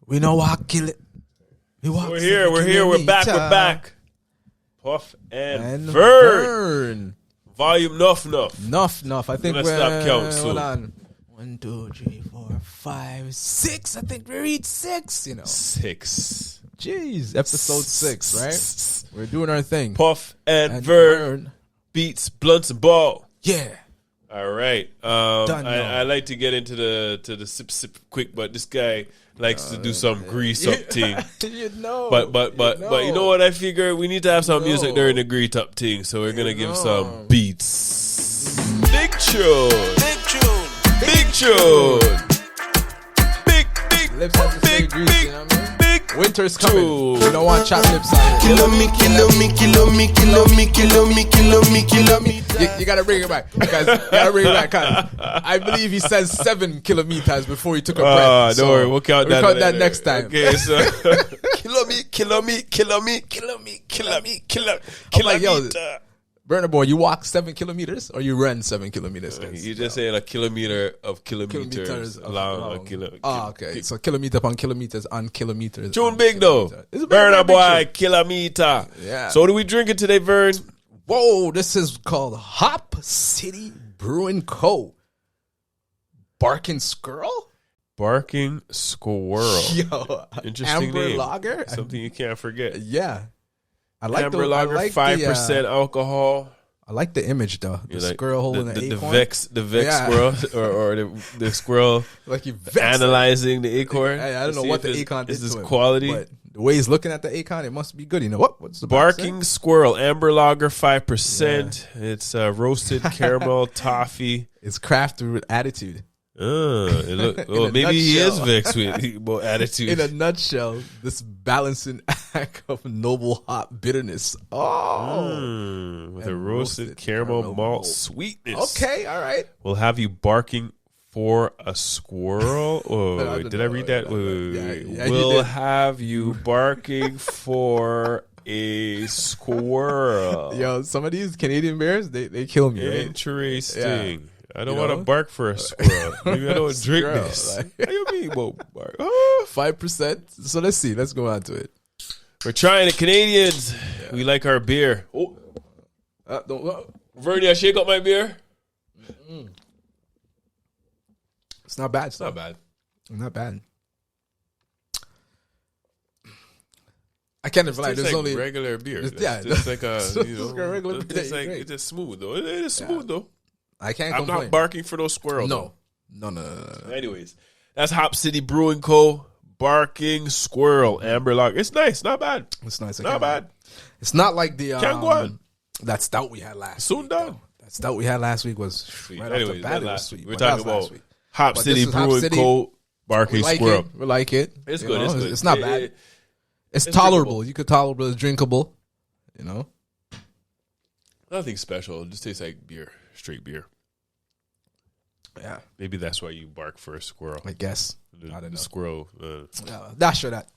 We know what kill it. We're here. We're back. Puff and Vern. Volume nuff. Enough. I think Let's we're stop count soon. hold on. 1, 2, 3, 4, 5, 6. I think we reached 6. 6. Jeez, episode 6, right? We're doing our thing. Puff and Vern beats blunts and ball. Yeah. All right. I like to get into the sip quick, but this guy likes to do some grease up thing. But you know what? I figure we need to have some music during the grease up thing, so we're gonna give some beats. Big tune. Lips have to stay greasy, you know what I mean? Winter's coming. You don't want chapped lips on it. Kill me. You gotta bring it back, guys. I believe he says 7 kilometers before he took a breath. Don't worry, we'll count that. We'll count that next time. Okay, so Kill like, yo, Burner boy, you walk 7 kilometers or you run 7 kilometers? You just saying a kilometer of kilometers along a kilometer. Oh, okay. So kilometer upon kilometers on kilometers. Tune big though. Burner boy, kilometer. Yeah. So what are we drinking today, Vern? Whoa, this is called Hop City Brewing Co. Barking Squirrel? Barking Squirrel. Yo, Interesting Amber name. Lager? Something you can't forget. Yeah. I like Amber Lager, 5% alcohol. I like the image though. The squirrel holding the acorn. The Vex squirrel or the squirrel like he analyzing the acorn. I don't know what the acorn did is this to him, quality. But the way he's looking at the acorn, it must be good. You know what? What's the Barking Squirrel, Amber Lager, 5%. Yeah. It's roasted caramel toffee. It's crafted with attitude. Maybe he is vexed with more attitude. In a nutshell, this balancing act of noble hop bitterness. With a roasted caramel malt sweetness. Okay, all right. We'll have you barking for a squirrel. Oh, did I read that? We'll have you barking for a squirrel. Yo, some of these Canadian bears, they kill me. Interesting. Yeah. I don't want to bark for a squirrel. Maybe I don't drink this. Like, how you mean, bark? 5%. So let's see. Let's go on to it. We're trying it, Canadians. Yeah. We like our beer. Vernie, I shake up my beer. It's not bad. It's not bad. Not bad. I can't lie. There's like only regular beer. It's just like a regular beer. It's just smooth though. It is smooth though. I can't I'm complain. not barking for those squirrels. No. Anyways, that's Hop City Brewing Co. Barking Squirrel Amber Lager. It's nice. Not bad. It's nice. Not bad. It's not like the can't go on. That stout we had last soon week. done. Though. That stout we had last week was sweet. Right off the bat, it was sweet. We're talking about Hop City Brewing Co. Barking Squirrel. We like it. It's good. It's good. It's not bad. It's tolerable. You could tolerable. It's drinkable. You know. Nothing special. It just tastes like beer. Straight beer. Yeah, maybe that's why you bark for a squirrel. I guess. I don't know. Squirrel. Not sure that.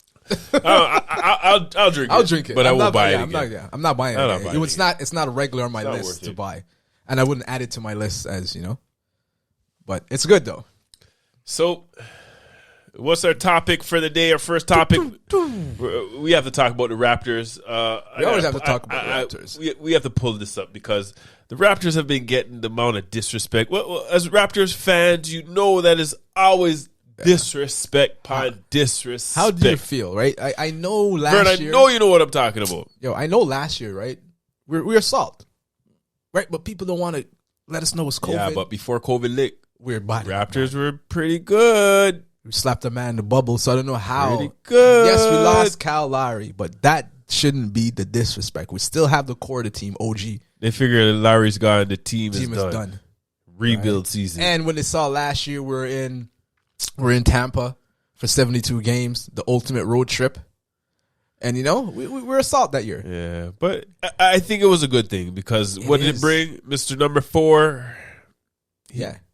I'll drink it. I'll drink it, but I won't buy it again. I'm not buying it. It's not a regular on my list to buy, and I wouldn't add it to my list as you know. But it's good though. So, what's our topic for the day? Our first topic. We have to talk about the Raptors. We always have to talk about the Raptors. We have to pull this up because the Raptors have been getting the amount of disrespect. Well, as Raptors fans, you know that is always disrespect upon disrespect. How do you feel, right? I know last year. I know you know what I'm talking about. Yo, I know last year, right? We're salt, right? But people don't want to let us know it's COVID. Yeah, but before COVID lit, we're body. Raptors were pretty good. We slapped a man in the bubble, so I don't know how. Pretty good. Yes, we lost Kyle Lowry, but that shouldn't be the disrespect. We still have the core of the team, OG. They figure Lowry's gone, the team is done. Rebuild season. And when they saw last year, we're in Tampa for 72 games, the ultimate road trip. And, you know, we're assault that year. Yeah, but I think it was a good thing because what did it bring? Mr. Number 4.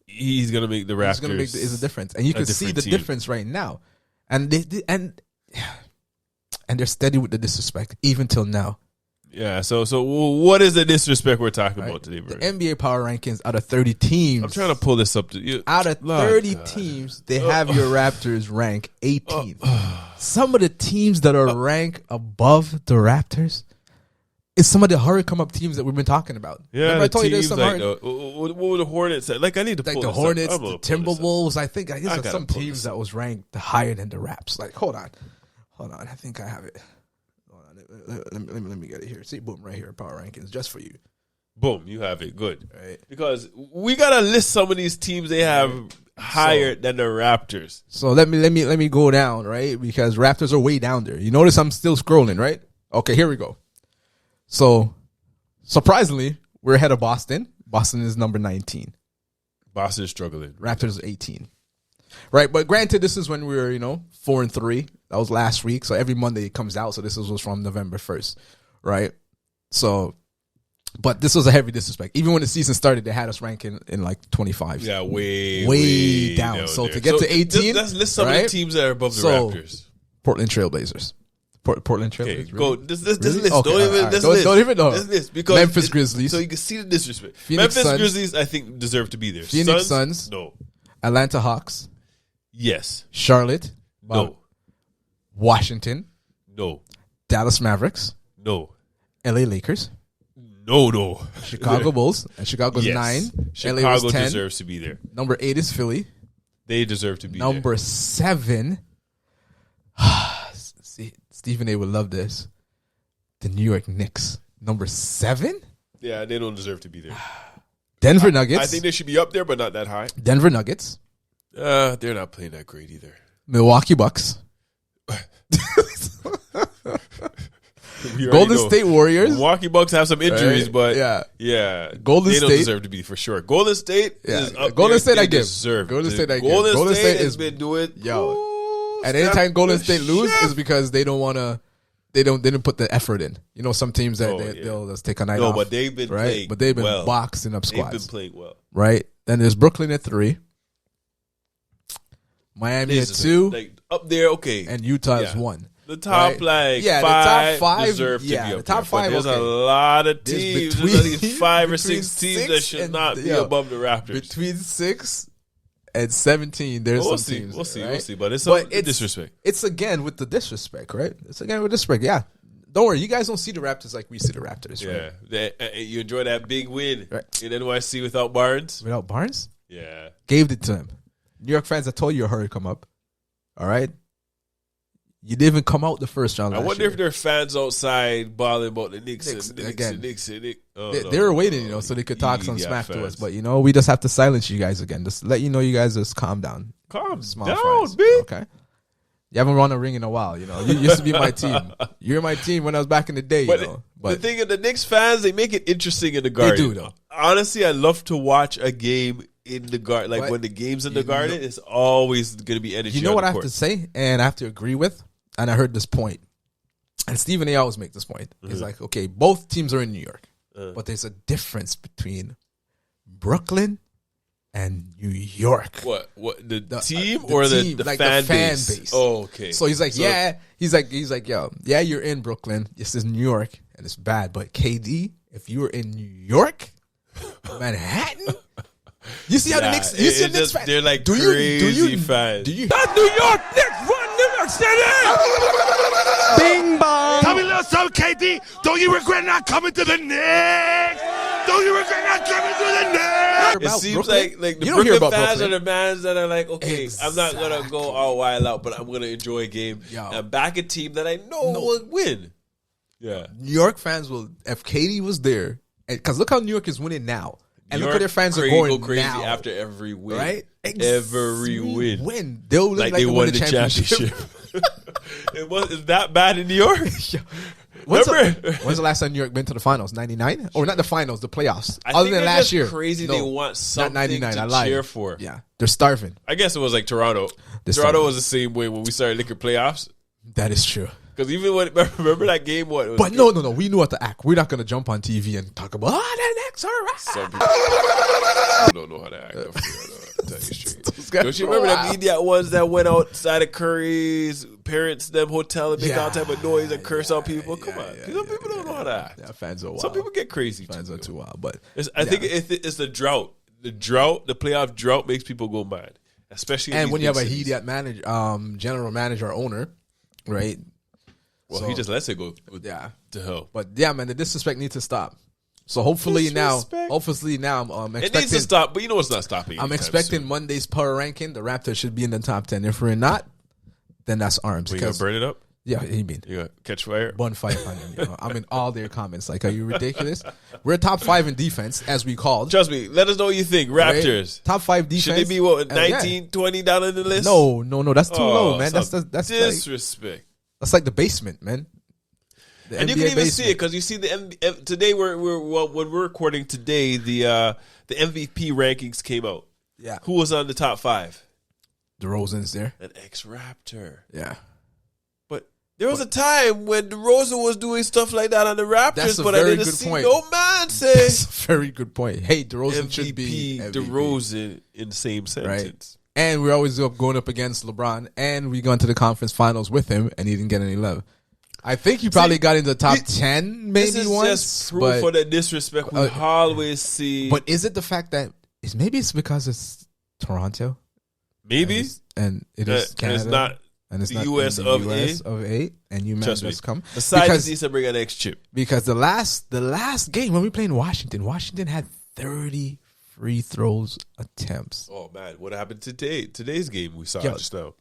He's going to make the Raptors. He's going to make the difference. And you can see the difference right now. And they're steady with the disrespect, even till now. Yeah. So what is the disrespect we're talking about today, bro? The NBA power rankings out of 30 teams. I'm trying to pull this up to you. Out of 30 teams, they have your Raptors rank 18th. Some of the teams that are ranked above the Raptors is some of the hurry come up teams that we've been talking about. Yeah, remember I told you teams there's some like what were the Hornets? Like I need to like pull the this Hornets, up. the Timberwolves. I think gotta there's some pull teams this that was ranked higher than the Raps. Like hold on. I think I have it. Hold on, let me get it here. See, boom, right here, power rankings just for you. Boom, you have it. Good, right? Because we gotta list some of these teams they have higher than the Raptors. So let me go down, right? Because Raptors are way down there. You notice I'm still scrolling, right? Okay, here we go. So surprisingly, we're ahead of Boston. Boston is number 19. Boston is struggling. Raptors 18. Right, but granted, this is when we were 4-3. That was last week. So every Monday it comes out. So this was from November 1st, right? So. But this was a heavy disrespect. Even when the season started, they had us ranking in like 25. Yeah, way down. So there. to get to 18, let's list some of the teams that are above the Raptors. Portland Trailblazers. Portland Trailblazers. Okay, really? go. This list. Okay, Don't even know. This list because Memphis Grizzlies. So you can see the disrespect. Phoenix Memphis Suns. Grizzlies, I think, deserve to be there. Phoenix Suns. No. Atlanta Hawks. Yes. Charlotte. No. Washington. No. Dallas Mavericks. No. LA Lakers. No. Chicago Bulls. And Chicago's 9. Chicago LA was 10. deserves to be there. Number 8 is Philly. They deserve to be Number 7. See, Stephen A would love this. The New York Knicks. Number 7? Yeah, they don't deserve to be there. Denver Nuggets. I think they should be up there, but not that high. Denver Nuggets. They're not playing that great either. Milwaukee Bucks. Golden State Warriors. Milwaukee Bucks have some injuries, right? but yeah. Golden State don't deserve to be for sure. Golden State is up Golden there. State I give. Deserve. Golden State I give. Golden State has been doing and anytime Golden State lose is because they don't want to. They didn't put the effort in. Some teams that they'll just take a night off. No, but they've been right. playing But they've been well. boxing up squads. They've been playing well. Right. Then there's Brooklyn at 3. Miami at 2. Like up there, okay. And Utah is 1. The top right? the top five deserve to be up the top there. 5. There's a lot of teams. There's at least 5 or 6 teams that should not be above the Raptors. Between 6 and 17, there's some teams. We'll see. Right? We'll see. But it's disrespect. It's again with the disrespect, right? It's again with disrespect. Yeah. Don't worry, you guys don't see the Raptors like we see the Raptors. Yeah. Right? You enjoy that big win right. in NYC without Barnes? Without Barnes? Yeah. Gave it to him. New York fans, I told you a hurry come up. All right? You didn't even come out the first round. I wonder if there are fans outside balling about the Knicks. They were waiting, so they could talk some smack to us. But we just have to silence you guys again. Just let you know, you guys just calm down. Calm down, bitch. Okay. You haven't run a ring in a while. You used to be my team. You're my team when I was back in the day. But the thing is, the Knicks fans, they make it interesting in the Garden. They do, though. Honestly, I love to watch a game in the Garden. Like when the game's in the Garden, it's always going to be energy. You know what I have to say, and I have to agree with. And I heard this point, and Stephen A. always make this point. He's like, okay, both teams are in New York, but there's a difference between Brooklyn and New York. What the team or the like fan the fan base? base? Oh, okay. So he's like, he's like, yo, yeah, you're in Brooklyn. This is New York, and it's bad. But KD, if you were in New York, Manhattan. You see how the Knicks? You see the Knicks fans? They're like crazy fans. That's New York Knicks run New York City. Bing bong. Tell me a little something, KD. Don't you regret not coming to the Knicks? Don't you regret not coming to the Knicks? It seems Brooklyn? like the You don't hear Brooklyn about fans Brooklyn. are the fans that are like, okay, Exactly. I'm not gonna go all wild out, but I'm gonna enjoy a game and back a team that I know will win. Yeah, New York fans will. If KD was there, because look how New York is winning now. And look at their fans are going go crazy now. after every win, Right? Every win. They'll look like they won the championship. It's that bad in New York. When's the last time New York been to the finals? 99? Or not the finals, the playoffs. Other than last year. Crazy. They want something not 99, to cheer for. Yeah, they're starving. I guess it was like Toronto. Starving. Was the same way when we started looking playoffs. That is true. Because even when remember that game, But no, we knew how to act. We're not going to jump on TV and talk about the Knicks are right. Some people don't know how to act. I'll tell you straight. Don't you remember the idiot ones that went outside of Curry's parents' them hotel and make all type of noise and curse out people? Come on, some people don't know how to act. Yeah, fans are wild. Some people get crazy. Fans are too wild, but I think it's the drought. The playoff drought makes people go mad, especially. And when you have a idiot manager, general manager, or owner, right? Well, he just lets it go. To hell. But yeah, man, the disrespect needs to stop. So hopefully now, I'm expecting. It needs to stop, but you know it's not stopping. I'm expecting soon. Monday's power ranking. The Raptors should be in the top 10. If we're not, then that's arms. You gonna burn it up? Yeah, you mean you gonna catch fire? Bonfire. I'm in all their comments. Like, are you ridiculous? We're top 5 in defense, as we called. Trust me. Let us know what you think. Raptors right? Top 5 defense. Should they be 19, 20 down in the list? No. That's too low, man. That's disrespect. That's like the basement, man. And you can even see it because you see today when we're recording today the MVP rankings came out. Yeah, who was on the top 5? DeRozan's there, an ex-Raptor. Yeah, but there was a time when DeRozan was doing stuff like that on the Raptors, but I didn't see no man say. That's a very good point. Hey, DeRozan should be MVP. DeRozan in the same sentence. Right. And we're always going up against LeBron, and we gone to the conference finals with him, and he didn't get any love. I think he probably got into the top 10 maybe this is once. Just proof for the disrespect we always see. But is it the fact that maybe it's because it's Toronto? Maybe. And it is Canada. And it's not the US of A. And you man just come. Besides, needs to bring an X chip. Because the last game when we played in Washington had 30 free throws attempts. Oh, man. What happened today? Today's game we saw just now.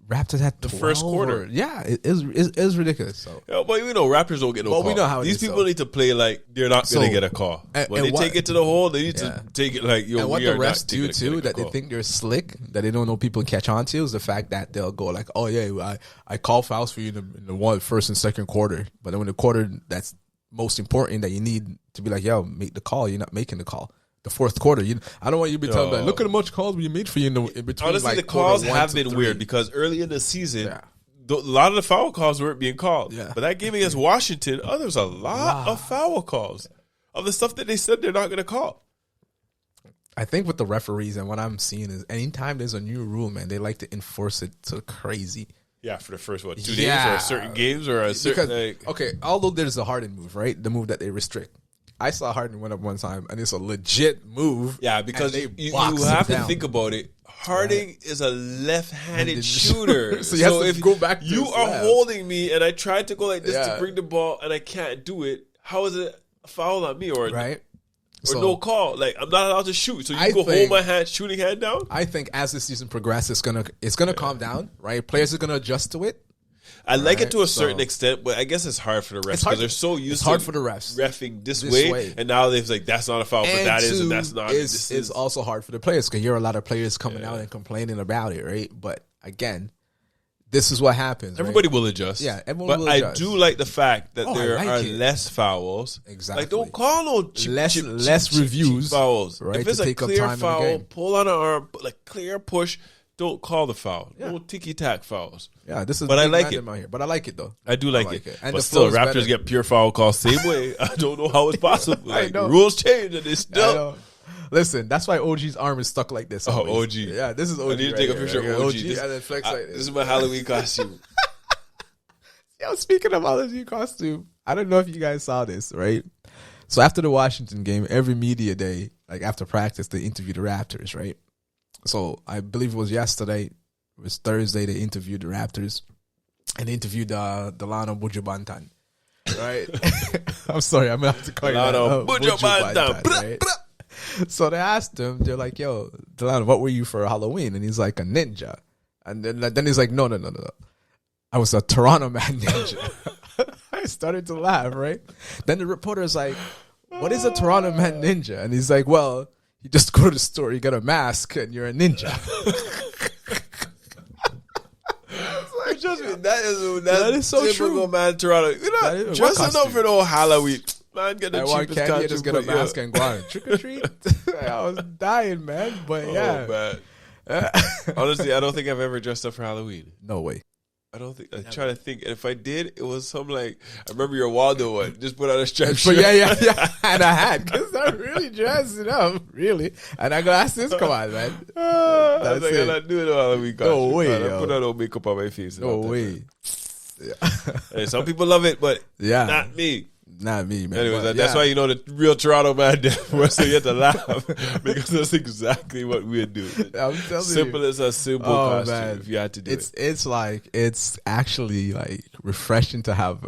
Raptors had the first quarter. It is ridiculous. So. Yeah, but we know Raptors don't get no call. We know how these people need to play like they're not going to get a call. When they take it to the hole, they need to take it like, and what the refs do too, that they think they're slick, that they don't know people catch on to, is the fact that they'll go like, oh yeah, I call fouls for you in the first and second quarter. But then when the quarter that's most important that you need to be like, yo, make the call, you're not making the call. The fourth quarter, I don't want you to be telling me, like, look at how much calls we made for you in between. Honestly, like, the calls have been weird because early in the season, a lot of the foul calls weren't being called. Yeah. But that game against Washington, there was a lot of foul calls of the stuff that they said they're not going to call. I think with the referees and what I'm seeing is anytime there's a new rule, man, they like to enforce it to crazy. Yeah, for the first, 2 days or certain games or a certain... although there's a Harden move, right? The move that they restrict. I saw Harden went up one time, and it's a legit move. Yeah, because you have to think about it. Harden is a left-handed shooter. So you have to go back to you are holding me, and I tried to go like this to bring the ball, and I can't do it. How is it a foul on me or no call? Like, I'm not allowed to shoot. So you go hold my hand, shooting hand down? I think as the season progresses, it's gonna calm down, right? Players are going to adjust to it. I like it to a certain extent, but I guess it's hard for the refs because they're so used to for the refs reffing this way, and now they've like that's not a foul, but that is, and that's not. It's also hard for the players because you hear a lot of players coming out and complaining about it, right? But again, this is what happens. Everybody will adjust. Yeah, everyone will adjust. I do like the fact that there are less fouls. Exactly. Like, don't call no less reviews fouls. Right, if it's a clear foul, pull on an arm, like clear push. Don't call the foul. Yeah. No ticky-tack fouls. Yeah, this is. But I like it. Out here. But I like it though. I do like it. And but still, Raptors get pure foul calls same way. I don't know how it's possible. Like, rules change and it's still. Listen, that's why OG's arm is stuck like this. Always. OG. Yeah, this is OG. I need to take a picture of OG. And then flex like this. This is my Halloween costume. Yo, speaking of Halloween costume, I don't know if you guys saw this, right? So after the Washington game, every media day, like after practice, they interview the Raptors, right? So I believe it was yesterday. It was Thursday. They interviewed the Raptors, and they interviewed Delano Bujubantan. Right? I'm sorry, I'm gonna have to call you Delano Bujubantan. Right? So they asked him. They're like, "Yo, Delano, what were you for Halloween?" And he's like, "A ninja." And then he's like, "No. I was a Toronto man ninja." I started to laugh. Right? Then the reporter's like, "What is a Toronto man ninja?" And he's like, "Well, you just go to the store, you get a mask, and you're a ninja." Trust me, that is so true, man. Toronto, you're not dressing up for no Halloween. Man, get the cheapest costume. Just get a mask and go on trick or treat. I was dying, man. But man. Honestly, I don't think I've ever dressed up for Halloween. No way. I don't think. I'm trying to think. And if I did, it was some like I remember your Waldo one. Just put on a striped shirt. Yeah. And I had because I'm really dressing up, really. And I go, ask this, come on, man. I was like, I'm not doing it all the week. No way. I put on no makeup on my face. No way. Hey, some people love it, but yeah, not me. Not me, man. Anyways, that's why you know the real Toronto man so you have to laugh because that's exactly what we'd do. I'm telling simple you. as a simple costume man. if you had to do it. It's actually like refreshing to have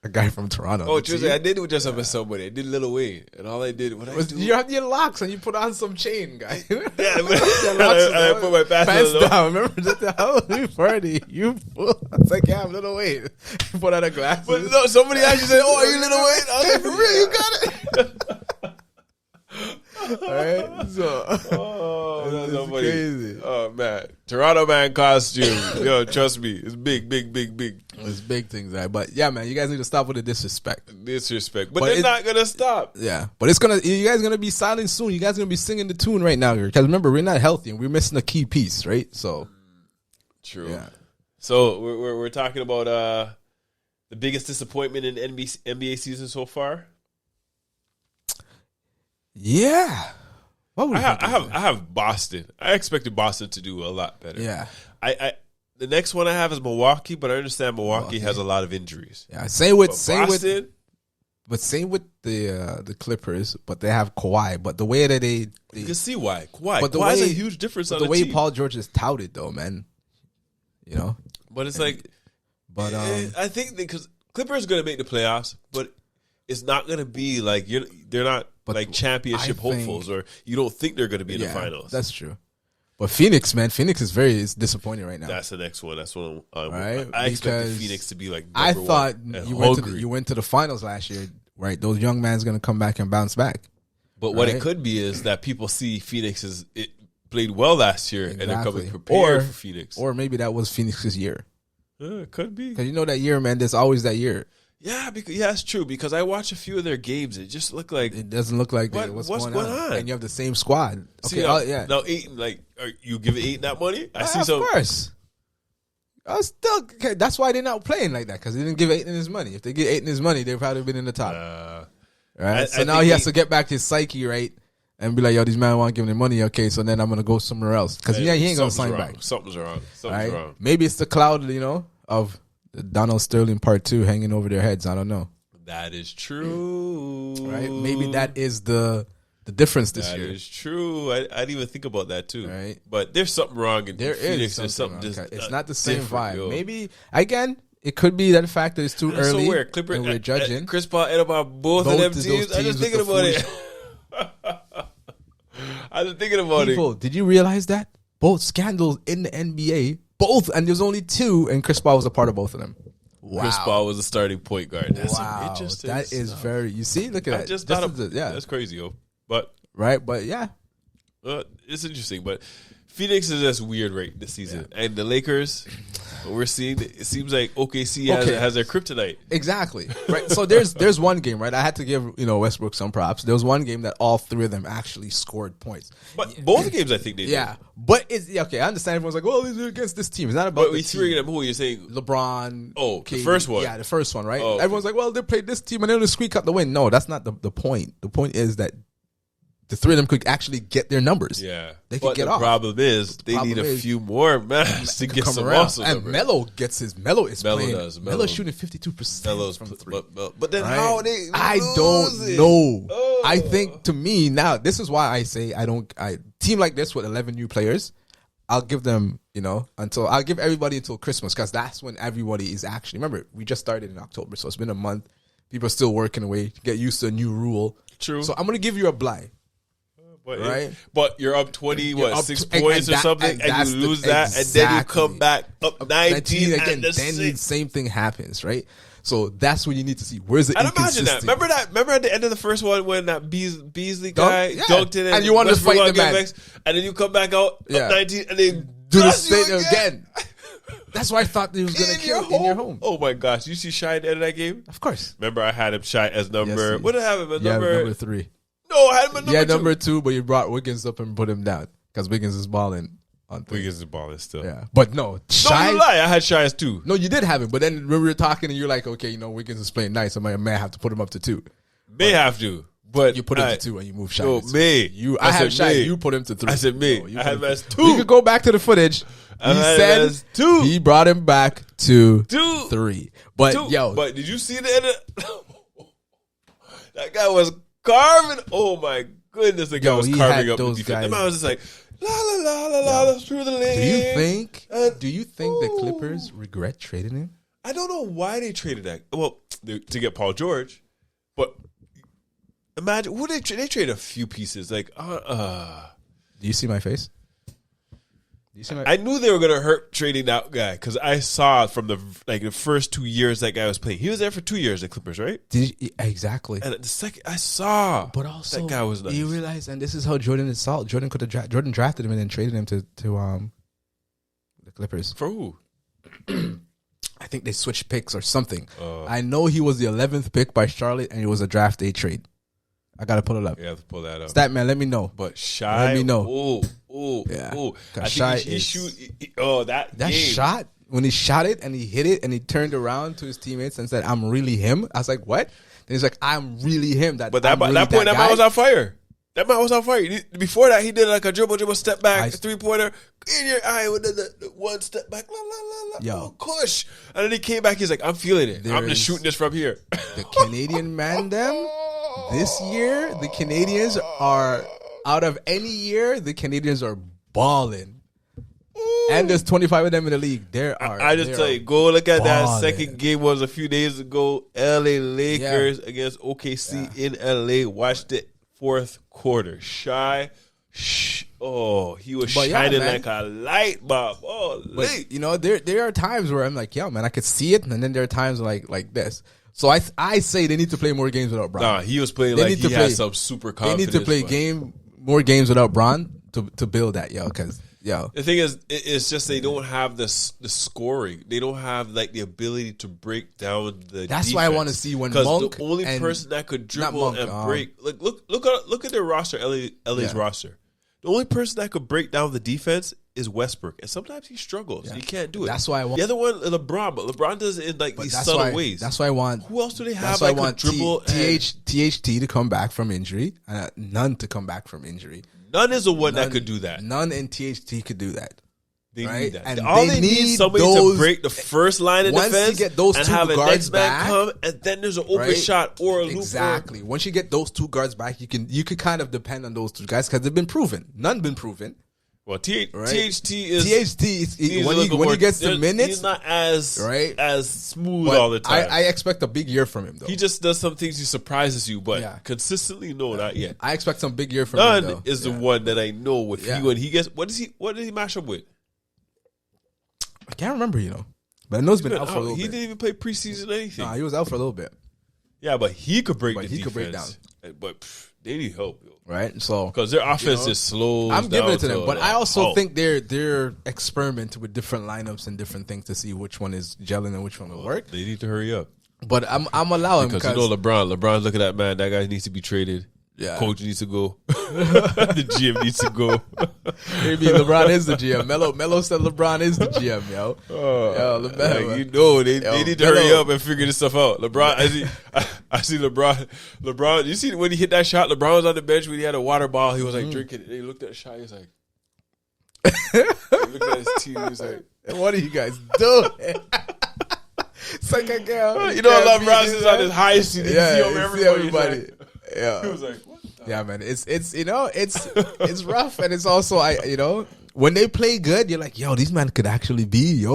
a guy from Toronto. Oh, Tuesday, I did dress up as somebody. I did Lil Wayne, and all I did you had your locks and you put on some chain, guy. Yeah, I put my pants down. Remember the Halloween party? You fool! It's like, yeah, I'm Lil Wayne. You put on a glasses. But no, somebody actually said, "Oh, are you Lil Wayne?" I was like, "For real, you got it." All right, so that's so funny. Crazy. Oh man, Toronto man costume. Yo, trust me, it's big. It's big things, right? But yeah, man, you guys need to stop with the disrespect. But they're not gonna stop. Yeah, but you guys gonna be silent soon. You guys gonna be singing the tune right now because remember we're not healthy and we're missing a key piece, right? So true. Yeah. So we're talking about the biggest disappointment in NBA season so far. Yeah. I have Boston. I expected Boston to do a lot better. Yeah. The next one I have is Milwaukee, but I understand Milwaukee has a lot of injuries. Yeah. Same with Boston. Same with the Clippers, but they have Kawhi. But the way that you can see why Kawhi. But Kawhi's a huge difference on the way team. Paul George is touted, though, man. You know. But it's I think because Clippers are going to make the playoffs, but it's not going to be like they're not like championship hopefuls, or you don't think they're going to be in the finals. That's true. But Phoenix, man, is disappointing right now. That's the next one. That's one. Right? I expected Phoenix to be like. I thought you went to the finals last year, right? Those young men's going to come back and bounce back. But what it could be is that people see Phoenix it played well last year, and they're coming prepared for Phoenix. Or maybe that was Phoenix's year. It could be because that year, man. There's always that year. Yeah, it's true. Because I watched a few of their games. It just looked like it doesn't look like what's going on. And you have the same squad. Okay, now Ayton, are you giving Ayton that money? I see some. Of course. That's why they're not playing like that because they didn't give Ayton his money. If they get Ayton his money, they'd probably been in the top. Right. So now he has to get back to his psyche, right, and be like, "Yo, these men want to give him their money. Okay, so then I'm gonna go somewhere else because he ain't gonna sign back. Something's wrong. Wrong. Maybe it's the cloud, of Donald Sterling Part 2 hanging over their heads. I don't know. That is true. Right? Maybe that is the difference this year. That is true. I didn't even think about that too. Right? But there's something wrong in Phoenix. There's something just it's not the same vibe. Yo. Maybe, again, it could be that fact that it's too early so weird. Clippers, and we're judging. Chris Paul and about both of them teams. I'm just thinking about it. I was thinking about it. Did you realize that? Both scandals in the NBA. Both, and there's only two, and Chris Paul was a part of both of them. Wow. Chris Paul was a starting point guard. That's interesting. That is very. You see, look at that. That's crazy, yo. But right, but yeah, it's interesting. But Phoenix is just weird right this season, and the Lakers. We're seeing. It seems like OKC has their kryptonite. Exactly. Right. So there's one game, right? I had to give Westbrook some props. There was one game that all three of them actually scored points. But both games, I think they did. Yeah. But it's okay. I understand everyone's like, "Well, these are against this team." It's not about. But we three of them. Who are you saying? LeBron. Oh, KD. the first one. Yeah, the first one, right? Oh, okay. Everyone's like, "Well, they played this team and they're going to squeak out the win." No, that's not the point. The point is that the three of them could actually get their numbers. Yeah. They could get off. The problem is they need a few more matches to get some muscle. And Melo is Melo playing. Melo's shooting 52% from three. But then how they I don't know. Oh. I think to me now, this is why I say team like this with 11 new players, I'll give them, I'll give everybody until Christmas because that's when everybody is actually, remember, we just started in October, so it's been a month. People are still working away to get used to a new rule. True. So I'm going to give you a bye. Right, but you're up 20, 6 points or something, and you lose that, and then you come back up 19 again. Then the same thing happens, right? So that's when you need to see where's the inconsistency. Imagine that. Remember at the end of the first one when that Beasley guy dunked it, and you wanted to fight the man, and then you come back out up 19, and they do the same again. That's why I thought he was going to kill in your home. Oh my gosh! You see Shai at the end of that game? Of course. Remember I had him Shai as number. Yes, what did I have him as number 3? No, I had him at number 2. Yeah, number 2, but you brought Wiggins up and put him down because Wiggins is balling. on Wiggins is balling still. Yeah, but no, Shai. No, you lie. I had Shai as 2. No, you did have it, but then when we were talking, and you're like, okay, Wiggins is playing nice. I may have to put him up to 2. Have to, but you put him to 2 and you move Shai. No, I have Shai. You put him to 3. I said me. I had him as 2. You could go back to the footage. He said 2. He brought him back to 3. But 2. But did you see that? That guy was carving. Oh my goodness, the guy was carving up the defense. The man was just like, la la la la la, through the lane. Do you think the Clippers regret trading him? I don't know why they traded that. Well, to get Paul George, but imagine who they traded a few pieces. Like, do you see my face? I knew they were gonna hurt trading that guy because I saw from the first 2 years that guy was playing. He was there for 2 years at Clippers, right? Exactly. And the second I saw, but also that guy was nice. You realize, and this is how Jordan is salt. Jordan drafted him and then traded him to the Clippers. For who? I think they switched picks or something. I know he was the 11th pick by Charlotte, and it was a draft day trade. I gotta pull it up. You have to pull that up. Stat man, let me know. But Shai, let me know. Yeah. I Shai think he shoot. That game. Shot when he shot it and he hit it and he turned around to his teammates and said, "I'm really him." I was like, "What?" Then he's like, "I'm really him." That point, that man was on fire. That man was on fire. Before that, he did like a dribble, step back, 3-pointer in your eye with the one step back, push, and then he came back. He's like, "I'm feeling it. I'm just shooting this from here." The Canadian man, them. This year, the Canadians are, out of any year, the Canadians are balling. And there's 25 of them in the league. I just tell you, go look at that second game was a few days ago. LA Lakers against OKC in LA. Watched it 4th quarter. Shai. He was shining like a light bulb. There are times where I'm like, yeah, man, I could see it. And then there are times like this. So I say they need to play more games without Bron. Nah, he was playing he had some super confidence. They need to play more games without Bron to build that, because the thing is, it's just they don't have the scoring. They don't have the ability to break down the. That's defense. why I want to see when Monk the only person that could dribble break. Look at their roster, LA's roster. The only person that could break down the defense is Westbrook, and sometimes he struggles. He can't do it. That's why I want the other one, LeBron, but LeBron does it in these subtle ways. That's why I want. Who else do they have? I want dribble THT to come back from injury, none to come back from injury. None is the one that could do that. None in THT could do that. They need that. And all they need somebody to break the first line of defense get those and two have a guards next man back, come, and then there's an open shot or a loop. Exactly. Once you get those 2 guards back, you could kind of depend on those 2 guys because they've been proven. None been proven. Well, THT when he gets the minutes, he's not as smooth all the time. I expect a big year from him, though. He just does some things. He surprises you, but consistently, no, not yet. I expect some big year from him. None is the one that I know with he when he gets. What did he mash up with? I can't remember, but I know he's been out for a little bit. He didn't even play preseason or anything. Nah, he was out for a little bit. Yeah, but he could break the defense. Could break down. But they need help, right? So because their offense is slow. I'm giving it to them, but I also think they're experimenting with different lineups and different things to see which one is gelling and which one will work. They need to hurry up. But I'm allowing because LeBron's looking at that man. That guy needs to be traded. Yeah. Coach needs to go. The GM needs to go. Maybe LeBron is the GM. Melo said LeBron is the GM, yo. They need to hurry up and figure this stuff out. LeBron, I see LeBron. LeBron, you see when he hit that shot, LeBron was on the bench when he had a water bottle. He was drinking it. And he looked at the shot. He was like, he looked at his team. He was like, what are you guys doing? It's like a girl. LeBron is on his highest seat. Yeah, see everybody. Yeah, he was like, what? Yeah, man. It's it's rough, and it's also when they play good, you're like, yo, these men could actually be,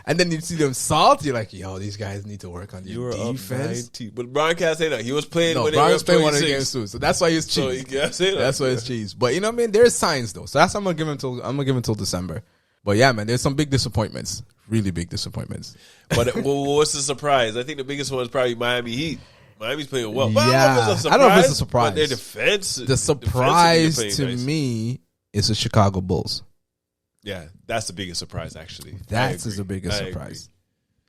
and then you see them salt, you're like, yo, these guys need to work on your defense. But Brian can't say that. He was playing. No, Brian was playing one of the games too, so that's why he's cheese. So he can't say that. That's why it's cheese. But there's signs though, so that's I'm gonna give him till December. But yeah, man, there's some big disappointments, really big disappointments. But what's the surprise? I think the biggest one is probably Miami Heat. Miami's playing well. But I don't know if it's a surprise. But their defense. The surprise to me is the Chicago Bulls. Yeah, that's the biggest surprise, actually. That's the biggest surprise.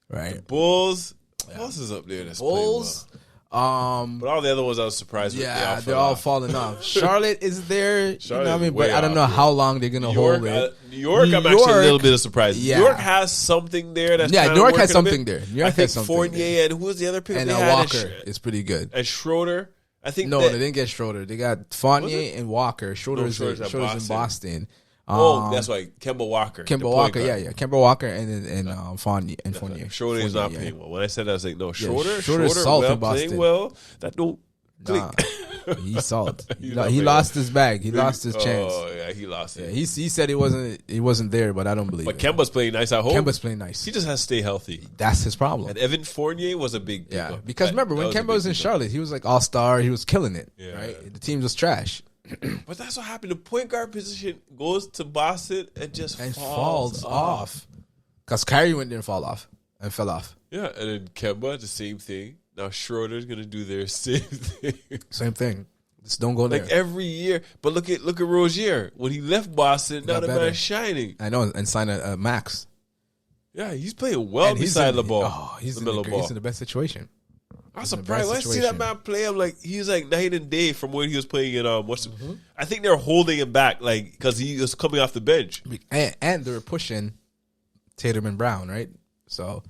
Right. The Bulls. Who else is up there that's Bulls, But all the other ones I was surprised with. Yeah, they're all falling off. Charlotte is there, you know what I mean? But I don't know how long they're gonna hold it. New York, I'm actually a little bit of surprise. Yeah. New York has something there. That's New York has something there. New York I think has something Fournier there. and who was the other pick? And they had Walker is pretty good. And Schroeder. I think no, they didn't get Schroeder. They got Fournier and Walker. Schroeder's in Boston. That's right. Kemba Walker. Kemba Walker, yeah. Kemba Walker and Fournier. And Fournier. Schroeder is not playing well. When I said that, I was like, no, Schroeder well playing well. That don't click. He's salt. He lost his bag. He lost his chance. Oh yeah, he lost it. Yeah, he said he wasn't there, but I don't believe it. But Kemba's playing nice at home. Kemba's playing nice. He just has to stay healthy. That's his problem. And Evan Fournier was a big pickup. Because remember when Kemba was in Charlotte, he was like all-star. He was killing it. Yeah. Right? The team was trash. But that's what happened. The point guard position goes to Boston and just falls off. Because Kyrie went there and fell off. Yeah, and then Kemba, the same thing. Now Schroeder's gonna do their same thing. Same thing. Just don't go there. Like every year. But look at Rozier. When he left Boston, now the man's shining. I know, and signed a max. Yeah, he's playing well beside the ball. Oh, he's in the best situation. I'm surprised. When I see that man play, I'm like, he's like night and day from when he was playing in I think they're holding him back, like, because he was coming off the bench. And they're pushing Tatum and Brown, right? So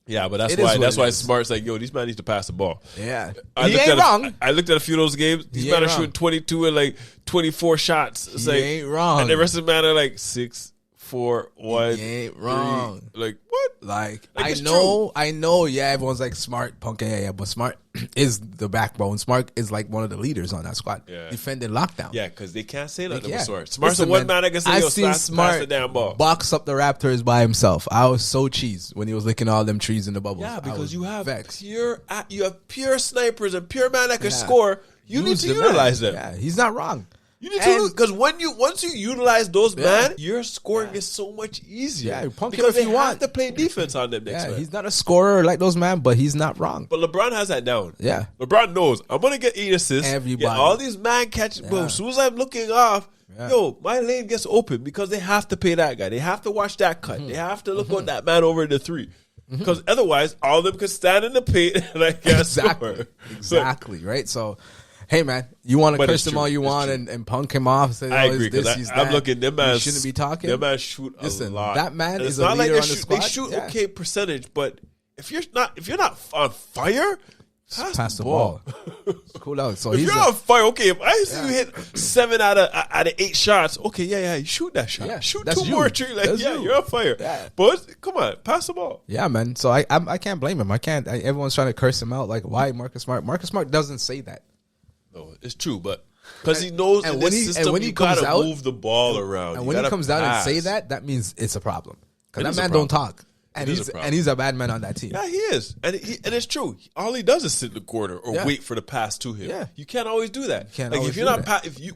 yeah, but that's why Smart's like, yo, these men need to pass the ball. Yeah. He ain't wrong. I looked at a few of those games. These men are shooting 22 and like 24 shots. It's like, ain't wrong. And the rest of the men are like 6, 4, 1. He ain't wrong. 3. Like, what? Like I know, yeah, everyone's like Smart, punking, but Smart is the backbone. Smart is like one of the leaders on that squad. Yeah. Defending lockdown. Yeah, because they can't say nothing with Smart. Smart's the one man I can say, yo, pass the damn ball. Box up the Raptors by himself. I was so cheesed when he was licking all them trees in the bubbles. Yeah, because you have pure snipers and pure man that can score. You need to utilize them. Yeah, he's not wrong. You need to, because once you utilize those man, your scoring is so much easier. Yeah, because they have to play defense on them next man. He's not a scorer like those man, but he's not wrong. But LeBron has that down. Yeah, LeBron knows I'm gonna get 8 assists. Everybody, get all these man catches. But as soon as I'm looking off, yo, my lane gets open because they have to pay that guy. They have to watch that cut. They have to look on that man over the 3. Because otherwise, all of them could stand in the paint and I can't score. Exactly, right? So, hey, man, you want to curse him all you want and punk him off? Say, I agree, because I'm looking, them man shouldn't be talking. Them man shoot a lot. That man is a leader on the squad. They shoot okay percentage, but if you're not on fire, pass the ball. Cool out. So if you're on fire, okay. If I see you hit 7 out of 8 shots, okay, you shoot that shot. Yeah, shoot 2 more. You're on fire. Yeah. But come on, pass the ball. Yeah, man. So I can't blame him. I can't. Everyone's trying to curse him out. Like, why Marcus Smart? Marcus Smart doesn't say that. No, it's true, but because he knows in this system, when he comes out, move the ball around. And when he comes out and say that means it's a problem. Because that man don't talk. And he's a bad man on that team. Yeah, he is. And it's true. All he does is sit in the corner or wait for the pass to him. Yeah. You can't always do that.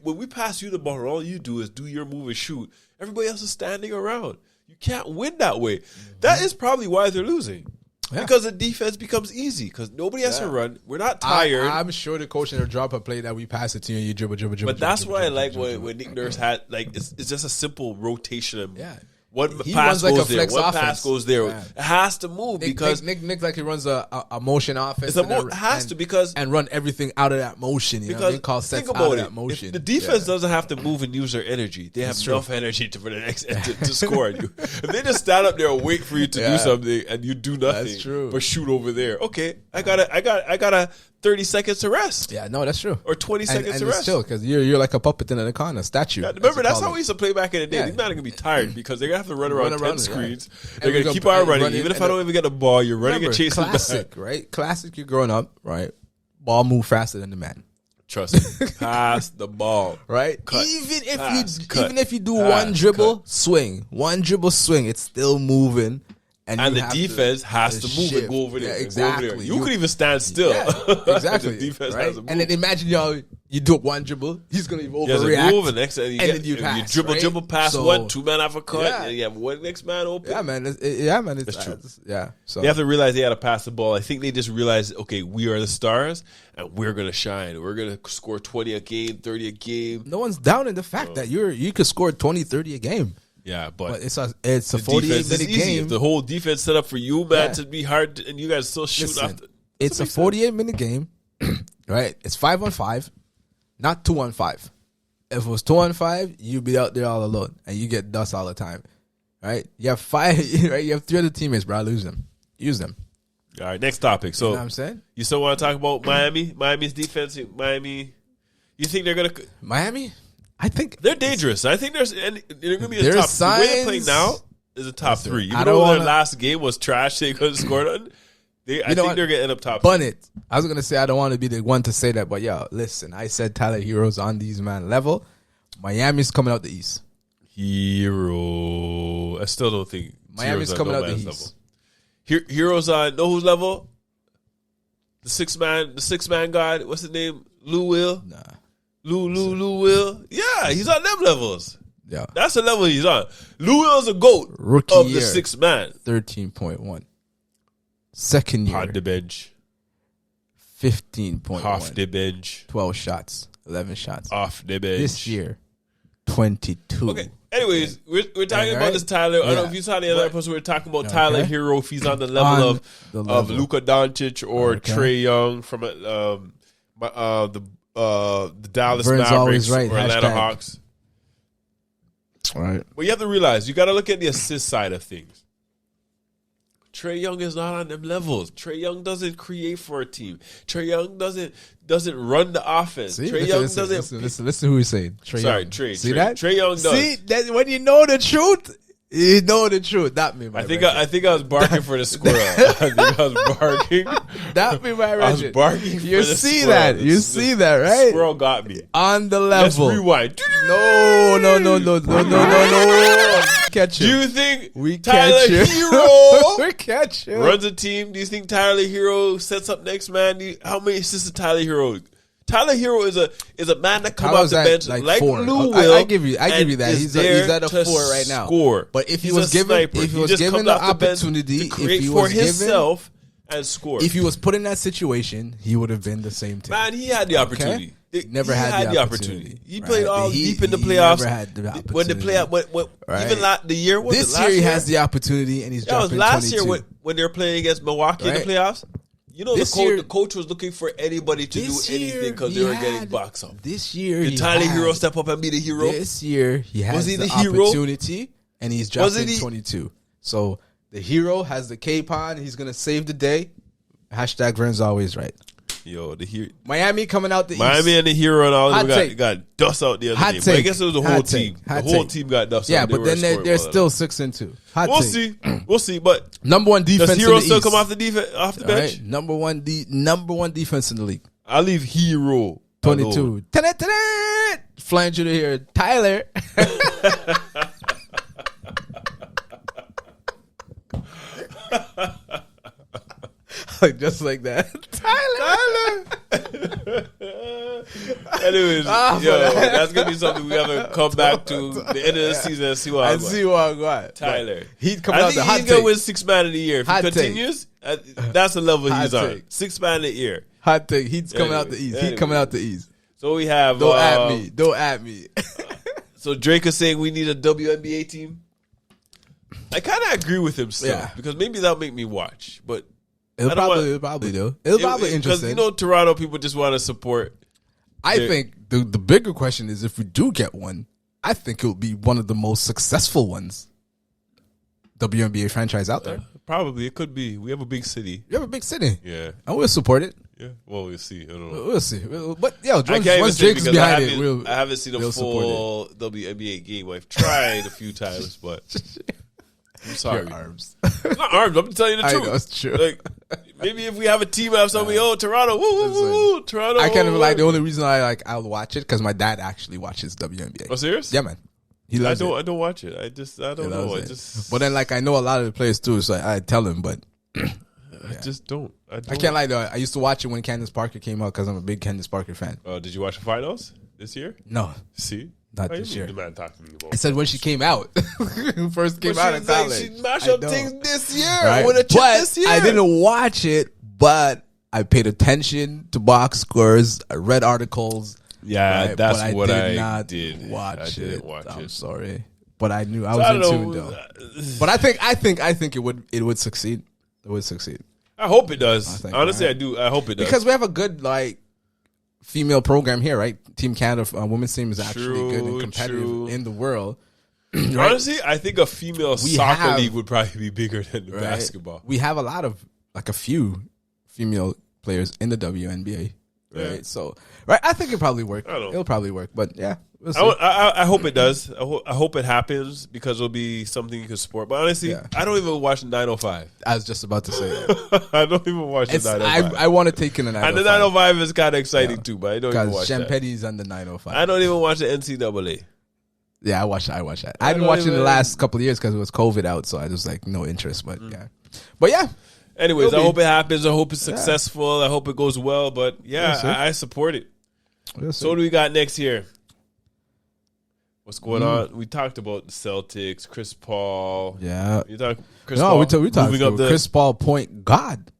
When we pass you the ball, all you do is do your move and shoot. Everybody else is standing around. You can't win that way. That is probably why they're losing. Yeah. Because the defense becomes easy. Because nobody has to run. We're not tired. I'm sure the coach will drop a play that we pass it to you and you dribble. But that's why I like when Nick Nurse had, like, it's just a simple rotation. Yeah. One pass goes there. One pass goes there. It has to move because Nick like he runs a motion offense. It has to because and run everything out of that motion. You know, they call sets out of that motion. If the defense doesn't have to move and use their energy. They have enough energy for the next to score on you. If they just stand up there and wait for you to do something and you do nothing, that's true. But shoot over there. Okay, I got 30 seconds to rest. Yeah, no, that's true. Or 20 seconds to rest. Still, because you're like a puppet in a corner, statue. Yeah, remember, that's how we used to play back in the day. These men are going to be tired because they're going to have to run around 10 screens. They're going to keep on running. Even if I don't even get the ball, you're running and chasing classic, right? Classic, you're growing up, right? Ball move faster than the man. Trust me. Pass the ball. Right? Even if you do one dribble, swing. One dribble, swing. It's still moving. And the defense has to move and go over there. Yeah, exactly. You could even stand still. Yeah, exactly. The defense right? has to move. And then imagine you do one dribble, he's going to overreact. Move, and then you pass, dribble past one, 2 men have a cut, and you have one next man open. Yeah, man. It's true. So you have to realize they had to pass the ball. I think they just realized, okay, we are the stars, and we're going to shine. We're going to score 20 a game, 30 a game. No one's doubting the fact that you could score 20, 30 a game. Yeah, but it's a 48-minute game. The whole defense set up for you, man, to be hard, and you guys still shoot off. It's a 48-minute game, right? It's 5-on-5, not 2-on-5. If it was 2-on-5, you'd be out there all alone, and you get dust all the time, right? You have 5, right? You have 3 other teammates, bro. Lose them. Use them. All right, next topic. So, you know what I'm saying? You still want to talk about Miami? Miami's defense. Miami. You think they're gonna? Miami. I think they're dangerous. I think they're gonna be in the top. Signs, the way they play now is a top 3. Even though their last game was trash, they couldn't score on. I think they're gonna end up top. Bun it. I was gonna say I don't want to be the one to say that, but yo, listen. I said Tyler Hero's on these man level. Miami's coming out the East. Hero. I still don't think Miami's coming out the East. Level. Heroes on know whose level? The six man god. What's his name? Lou Will. Nah. Lou Will. Yeah, he's on them levels. Yeah, that's the level he's on. Lou Will's a GOAT Rookie of year, the 6 man. 13.1. Second year. On the bench. 15.1. Off the bench. 12 shots. 11 shots. Off the bench. This year, 22. Okay. Anyways, we're talking about this Tyler. I don't know if you saw the other episode. We were talking about Tyler Hero. If he's on the level of Luka Doncic or Trae Young from the Dallas Vern's Mavericks or right. Atlanta Hawks. All right. But you have to realize you got to look at the assist side of things. Trae Young is not on them levels. Trae Young doesn't create for a team. Trae Young doesn't run the offense. Trae Young doesn't. Listen who he's saying. Trey. See that? Trae Young does. See that when you know the truth, you know the truth. Not me, my I think I was barking for the squirrel. I think I was barking. Not me, my I was barking for you the see squirrel. that? You see that, right? Squirrel got me. On the level. Let's rewind. No. Catch him. Do you think we Tyler catch Hero we catch him. runs a team? Do you think Tyler Hero sets up next man? How many assists is Tyler Hero? Tyler Hero is a man that comes off the bench like 4. Lou Will. I give you that. He's at a 4 right now. Score. But if he was given the opportunity to create for himself and score, if he was put in that situation, he would have been the same team. Man, he had the opportunity. He never had the opportunity. He played all deep in the playoffs. Never had the opportunity. When the playoff, even the year was this year he has the opportunity and he's dropping 22. Last year when they were playing against Milwaukee in the playoffs. You know, the coach was looking for anybody to do anything because they were getting boxed up. This year, did Tyler Hero step up and be the hero? This year, he has the opportunity and he's dropping 22. So the hero has the cape on. He's going to save the day. Hashtag Vern's always right. Yo, the hero. Miami coming out the East. Miami and the hero and all of them got dust out the other day. But I guess it was the whole team. The whole team got dust out. Yeah, but then they're still 6-2. We'll see. But number one defense. Does Hero still come off the bench? Right. Number one defense in the league. I leave Hero 22. Flying through the here, Tyler. Just like that. Tyler. Anyways, that's going to be something we have to come back to the end of the season and see what I'm going. Tyler. He's coming out the hot take. He's going to win 6 man of the year. If he continues, that's the level he's on. 6 man of the year. Hot take. He's coming out the East. He's coming out the East. So we have... Don't at me. So Drake is saying we need a WNBA team. I kind of agree with him still. Yeah. Because maybe that'll make me watch. But... It'll probably do. It'll probably interesting. Because, Toronto people just want to support. I think the bigger question is if we do get one, I think it will be one of the most successful ones. WNBA franchise out there. Probably. It could be. We have a big city. You have a big city. Yeah. And we'll support it. Yeah. Well, we'll see. I don't know. We'll see. But, once Drake's behind it, I haven't seen a full WNBA game. I've tried a few times, but... I'm sorry. Your arms. Not arms. I'm telling you the truth. I know, it's true. Like, maybe if we have a team have something, Toronto, woo, Toronto. I can't even the only reason I'll watch it because my dad actually watches WNBA. Oh, serious? Yeah, man. He loves it. I don't watch it. I don't know. But then I know a lot of the players too, so I tell him, but I just don't. I can't lie though. I used to watch it when Candace Parker came out because I'm a big Candace Parker fan. Did you watch the finals this year? No. See? Not this year. The man talking about. I said when she came out. First came out of college. She mashed up things this year. Right? But this year. I didn't watch it, but I paid attention to box scores. I read articles. Yeah, that's what I did. didn't watch it. I'm sorry, but I knew I was in tune though. But I think it would succeed. It would succeed. I hope it does. Honestly, right? I do. I hope it does. Because we have a good, like, female program here, right? Team Canada women's team is actually good and competitive in the world. Right? Honestly, I think a female soccer league would probably be bigger than the basketball. We have a few female players in the WNBA. Right. Yeah. So, right. I think it'll probably work. It'll probably work. But yeah, we'll see. I hope it does. I hope it happens because it'll be something you can support. But honestly, I don't even watch 905. I was just about to say that. I don't even watch the 905. I want to take in the 905. And the 905 is kind of exciting too, but I don't even watch that. Because Champetti's on the 905. I don't even watch the NCAA. Yeah, I watch that. I didn't watch it in the last couple of years because it was COVID out, so I was like no interest. But yeah. Anyways, I hope it happens. I hope it's successful. I hope it goes well. But yeah, I support it. So what do we got next year? What's going on? We talked about the Celtics, Chris Paul. Yeah. You talk Chris Paul. We talked about Chris Paul point guard.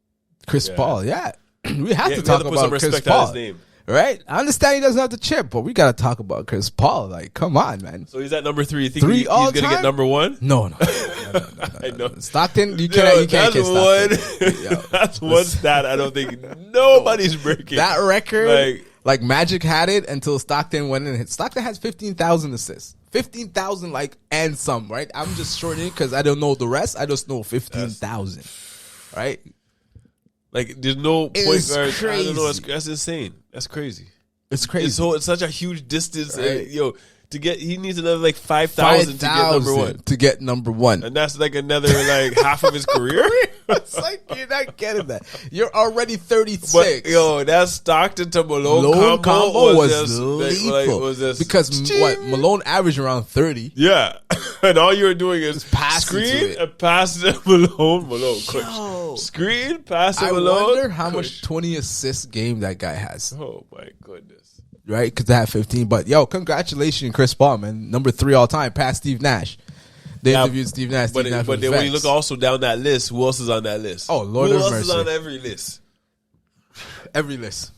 Chris Paul, yeah. We have to talk about Chris Paul. His name. Right? I understand he doesn't have the chip, but we got to talk about Chris Paul. Like, come on, man. So he's at number 3. You think he's going to get number 1? No. I know. Stockton, you can't get Stockton. That's one stat I don't think nobody's breaking. That record, like Magic had it until Stockton went in and hit. Stockton has 15,000 assists. 15,000, and some, right? I'm just shortening because I don't know the rest. I just know 15,000, right? Like, there's no point guard. I don't know. That's insane. That's crazy. It's crazy. It's such a huge distance. Right. He needs another 5,000 to get number 1. To get number 1. And that's another half of his career. It's like, you're not getting that. You're already 36. But, that Stockton to Malone combo was lethal. Because Malone averaged around 30. Yeah. And all you're doing is pass screen and pass to Malone. Quick. Screen, pass to Malone. I wonder how much 20 assist game that guy has. Oh, my goodness. Right? Because they have 15. But, congratulations, Chris Paul, man. Number 3 all time, past Steve Nash. They interviewed Steve Nash. But then when you look also down that list, who else is on that list? Oh, Lord of mercy. Who else is on every list? Every list.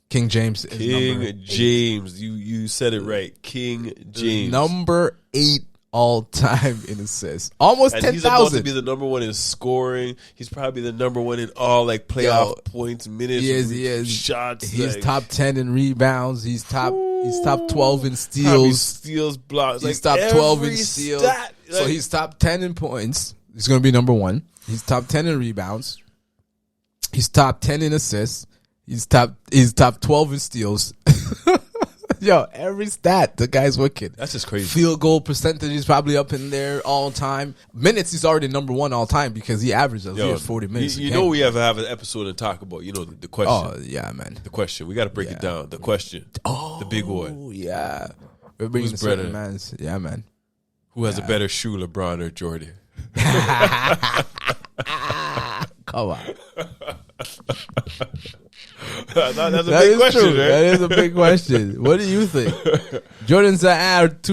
King James is King James. You said it right. King James. Number 8 all time in assists. Almost 10,000. He's about to be the number 1 in scoring. He's probably the number 1 in all playoff points, minutes, he is. Shots. He's top 10 in rebounds. He's top 12 in steals. Steals, blocks. He's top 12 in steals. So he's top 10 in points. He's going to be number 1. He's top 10 in rebounds. He's top 10 in assists. He's top 12 in steals. Every stat, the guy's wicked. That's just crazy. Field goal percentage is probably up in there all time. Minutes, he's already number 1 all time because he averages 40 minutes. You know we have an episode and talk about, the question. Oh, yeah, man. The question. We got to break it down. The question. Oh, the big one. Oh, yeah. We're bringing the certain mans. Yeah, man. Who has a better shoe, LeBron or Jordan? Come on. That's a big question, right? That is a big question. What do you think? Jordan's too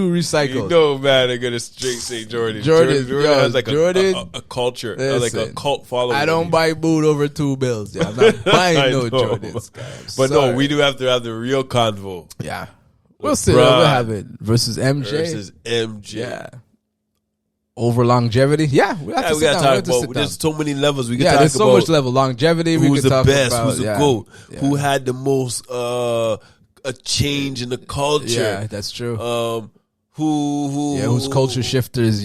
recycled. You know, man, I'm gonna straight say Jordan. Jordan has a culture, like a cult following. I don't buy boot over $2 Yeah, I'm not buying no Jordans. But no, we do have to have the real convo. Yeah, we'll see. We'll have it versus MJ. Yeah. Over longevity, we have to talk about. There's so many levels we can talk about. There's so much level. Longevity, who's the best, who's the GOAT, who had the most a change in the culture. Yeah, that's true. Who's culture shifters?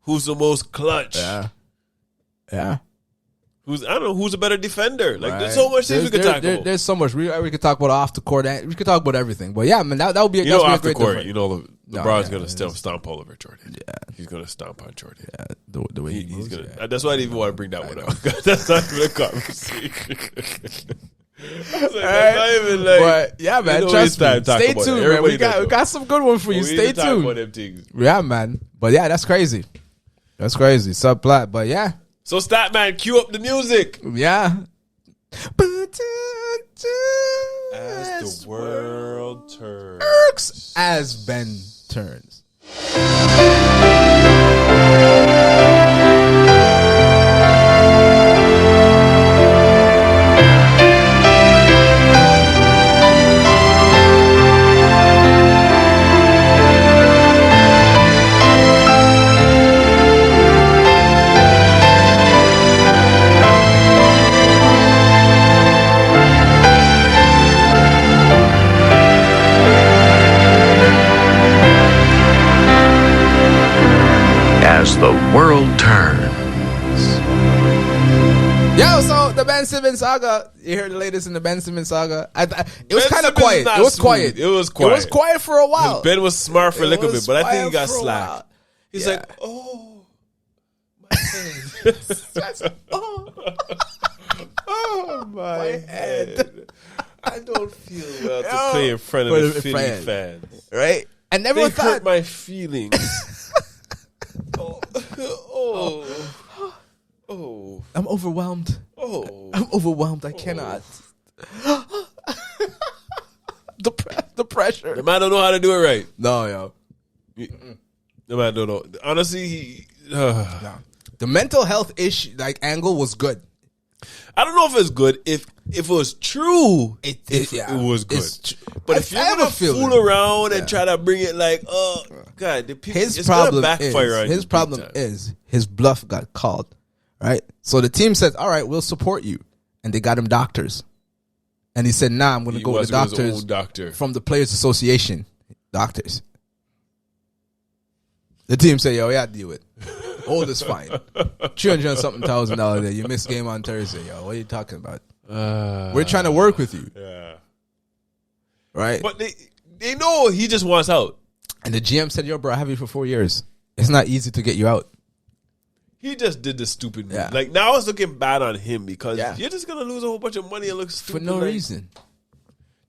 Who's the most clutch? Yeah. Who's a better defender? There's so much things we could talk about. There's so much we could talk about off the court. We could talk about everything. But yeah, man, that would be off the court. LeBron's gonna stomp all over Jordan. Yeah, he's gonna stomp on Jordan. Yeah, the way he's gonna. That's why I didn't even want to bring that one up. That's not even a conversation. But yeah, man, trust me. Stay tuned, man. We got some good ones for you. Stay tuned. Yeah, man. But yeah, that's crazy. That's crazy. Subplot. But yeah. So Statman, cue up the music. Yeah. As the world turns. As Ben turns. Ben Simmons saga. You heard the latest in the Ben Simmons saga. It was kind of quiet. It was quiet. It was quiet. It was quiet for a while. Ben was smart for a little bit, but I think he got slack. He's like, oh, my head. Oh, my head. I don't feel well to play in front of the Philly fans. Right? I never they thought. hurt my feelings. I'm overwhelmed. I'm overwhelmed. I cannot. The pressure. The man don't know how to do it right. No, yo. The man don't know. Honestly, the mental health issue, like, angle was good. I don't know if it's good. If it was true, it was good. But if you're gonna fool around and try to bring it like, oh God, his problem is his bluff got called, right? So the team says, "All right, we'll support you," and they got him doctors, and he said, "Nah, I'm going to go with the doctors from the Players Association, doctors." The team said, "Yo, yeah, deal with it. Old is fine. $300,000 a day. You missed game on Thursday, yo. What are you talking about? We're trying to work with you." Yeah. Right? But they know he just wants out. And the GM said, "Yo, bro, I have you for 4 years. It's not easy to get you out." He just did the stupid move. Like, now it's looking bad on him because you're just going to lose a whole bunch of money and look stupid. For no reason.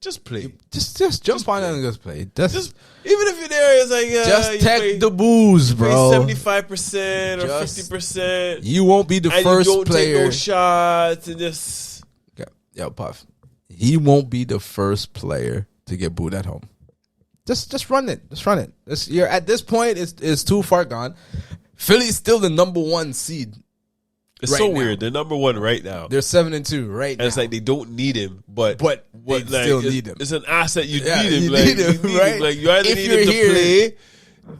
Just play. Just jump on and just play. Just even if you're there, it's like just take the booze, bro. 75% or 50%. You won't be the first you don't player. Take no shots and just yo, Puff. He won't be the first player to get booed at home. Just run it. Just run it. You're at this point. It's too far gone. Philly's still the number 1 seed. It's so weird. They're number 1 right now. They're 7-2 right now. And it's like they don't need him, but they still need him. It's an asset. You need him. You like, need him, right? Like, you either need him to play.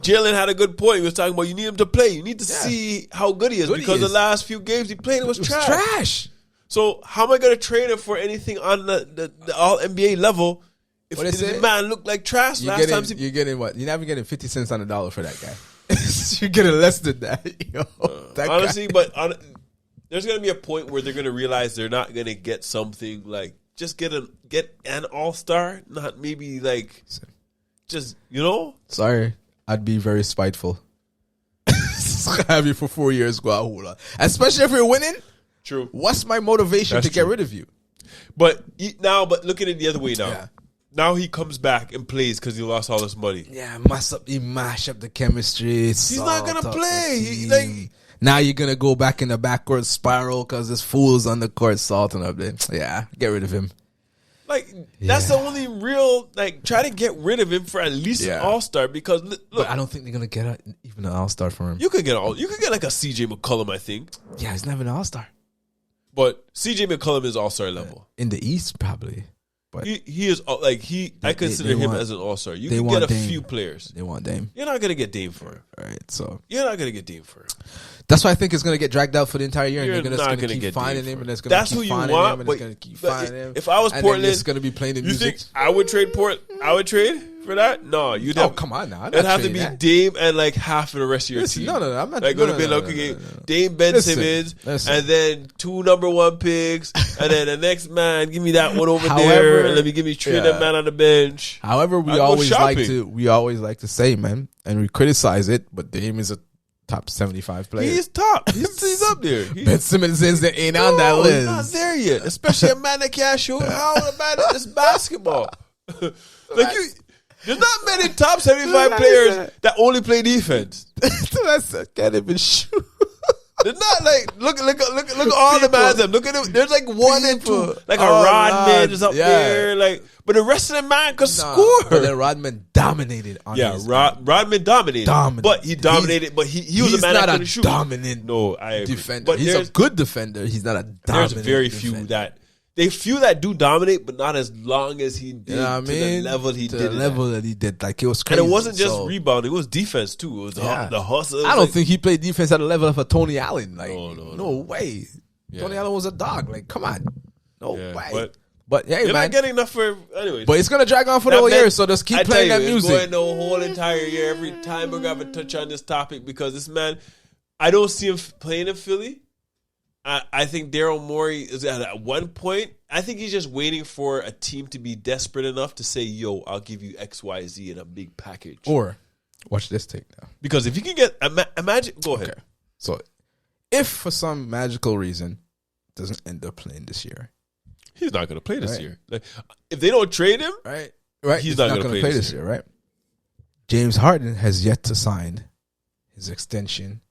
Jalen had a good point. He was talking about you need him to play. You need to see how good he is because the last few games he played, it was trash. So how am I going to trade him for anything on the all NBA level if the man looked like trash last time? You're getting what? You're not even getting 50 cents on the dollar for that guy. You're getting less than that. Yo, honestly, but there's going to be a point where they're going to realize they're not going to get something like just get an all-star, not maybe like just, Sorry, I'd be very spiteful. Have you for 4 years, Guahula. Especially if you're winning. True. What's my motivation to get rid of you? But look at it the other way now. Yeah. Now he comes back and plays because he lost all this money. Yeah, he mash up the chemistry. He's not gonna play. Now you're gonna go back in the backward spiral because this fool's on the court salting up there. Yeah, get rid of him. Like that's the only real try to get rid of him for at least an all-star because look, but I don't think they're gonna get even an all-star for him. You could get like a CJ McCollum, I think. Yeah, he's not even an all-star. But CJ McCollum is all-star level in the East, probably. But he is I consider him as an all-star. You can get a few players. They want Dame. You're not gonna get Dame for him. Right. So you're not gonna get Dame for him. That's why I think it's gonna get dragged out for the entire year. You're and they're not gonna keep finding him, and it's gonna that's keep who you finding want. Him, and it's gonna keep finding him. If I was Portland, it's gonna be playing the music. Think I would trade I would trade for that? No, you'd have. Oh, come on now. It'd have to be Dame and like half of the rest of your team. No, I'm not. Like going to be looking Dame, Ben Simmons, and then 2 number 1 picks, and then the next man, give me that one over there, and let me give me 3 of that man on the bench. However, we always like to say, man, and we criticize it, but Dame is a top 75 player. He's top. He's up there. Ben Simmons ain't on that list. He's not there yet. Especially a man that can't shoot. How a man that is basketball? There's not many top 75 players that only play defense. Can't even shoot. They're not look at all the man. Look at them. There's like 1 and 2. Like a Rodman is up there. But the rest of the man could score. But then Rodman dominated on Rodman dominated. But he dominated. But he was a man that couldn't shoot. Dominant. No, I agree. Defender. But he's a good defender. He's not a dominant. There's very few that. They few that do dominate, but not as long as he did the level he did. The level that he did, like it was crazy. And it wasn't just rebounding; it was defense too. It was the hustle. I don't think he played defense at the level of a Tony Allen. Like, no way. Yeah. Tony Allen was a dog. Like, come on, no way. But hey, you're not getting enough for anyways. But it's gonna drag on for the whole year, so just keep playing that music. Going the whole entire year. Every time we're gonna have a touch on this topic because this man, I don't see him playing in Philly. I think Daryl Morey is at one point. I think he's just waiting for a team to be desperate enough to say, "Yo, I'll give you X, Y, Z in a big package." Or watch this take now. Because if you can get imagine, go ahead. Okay. So, if for some magical reason doesn't end up playing this year, he's not going to play this year. Like, if they don't trade him, right, he's not going to play this year, right? James Harden has yet to sign his extension.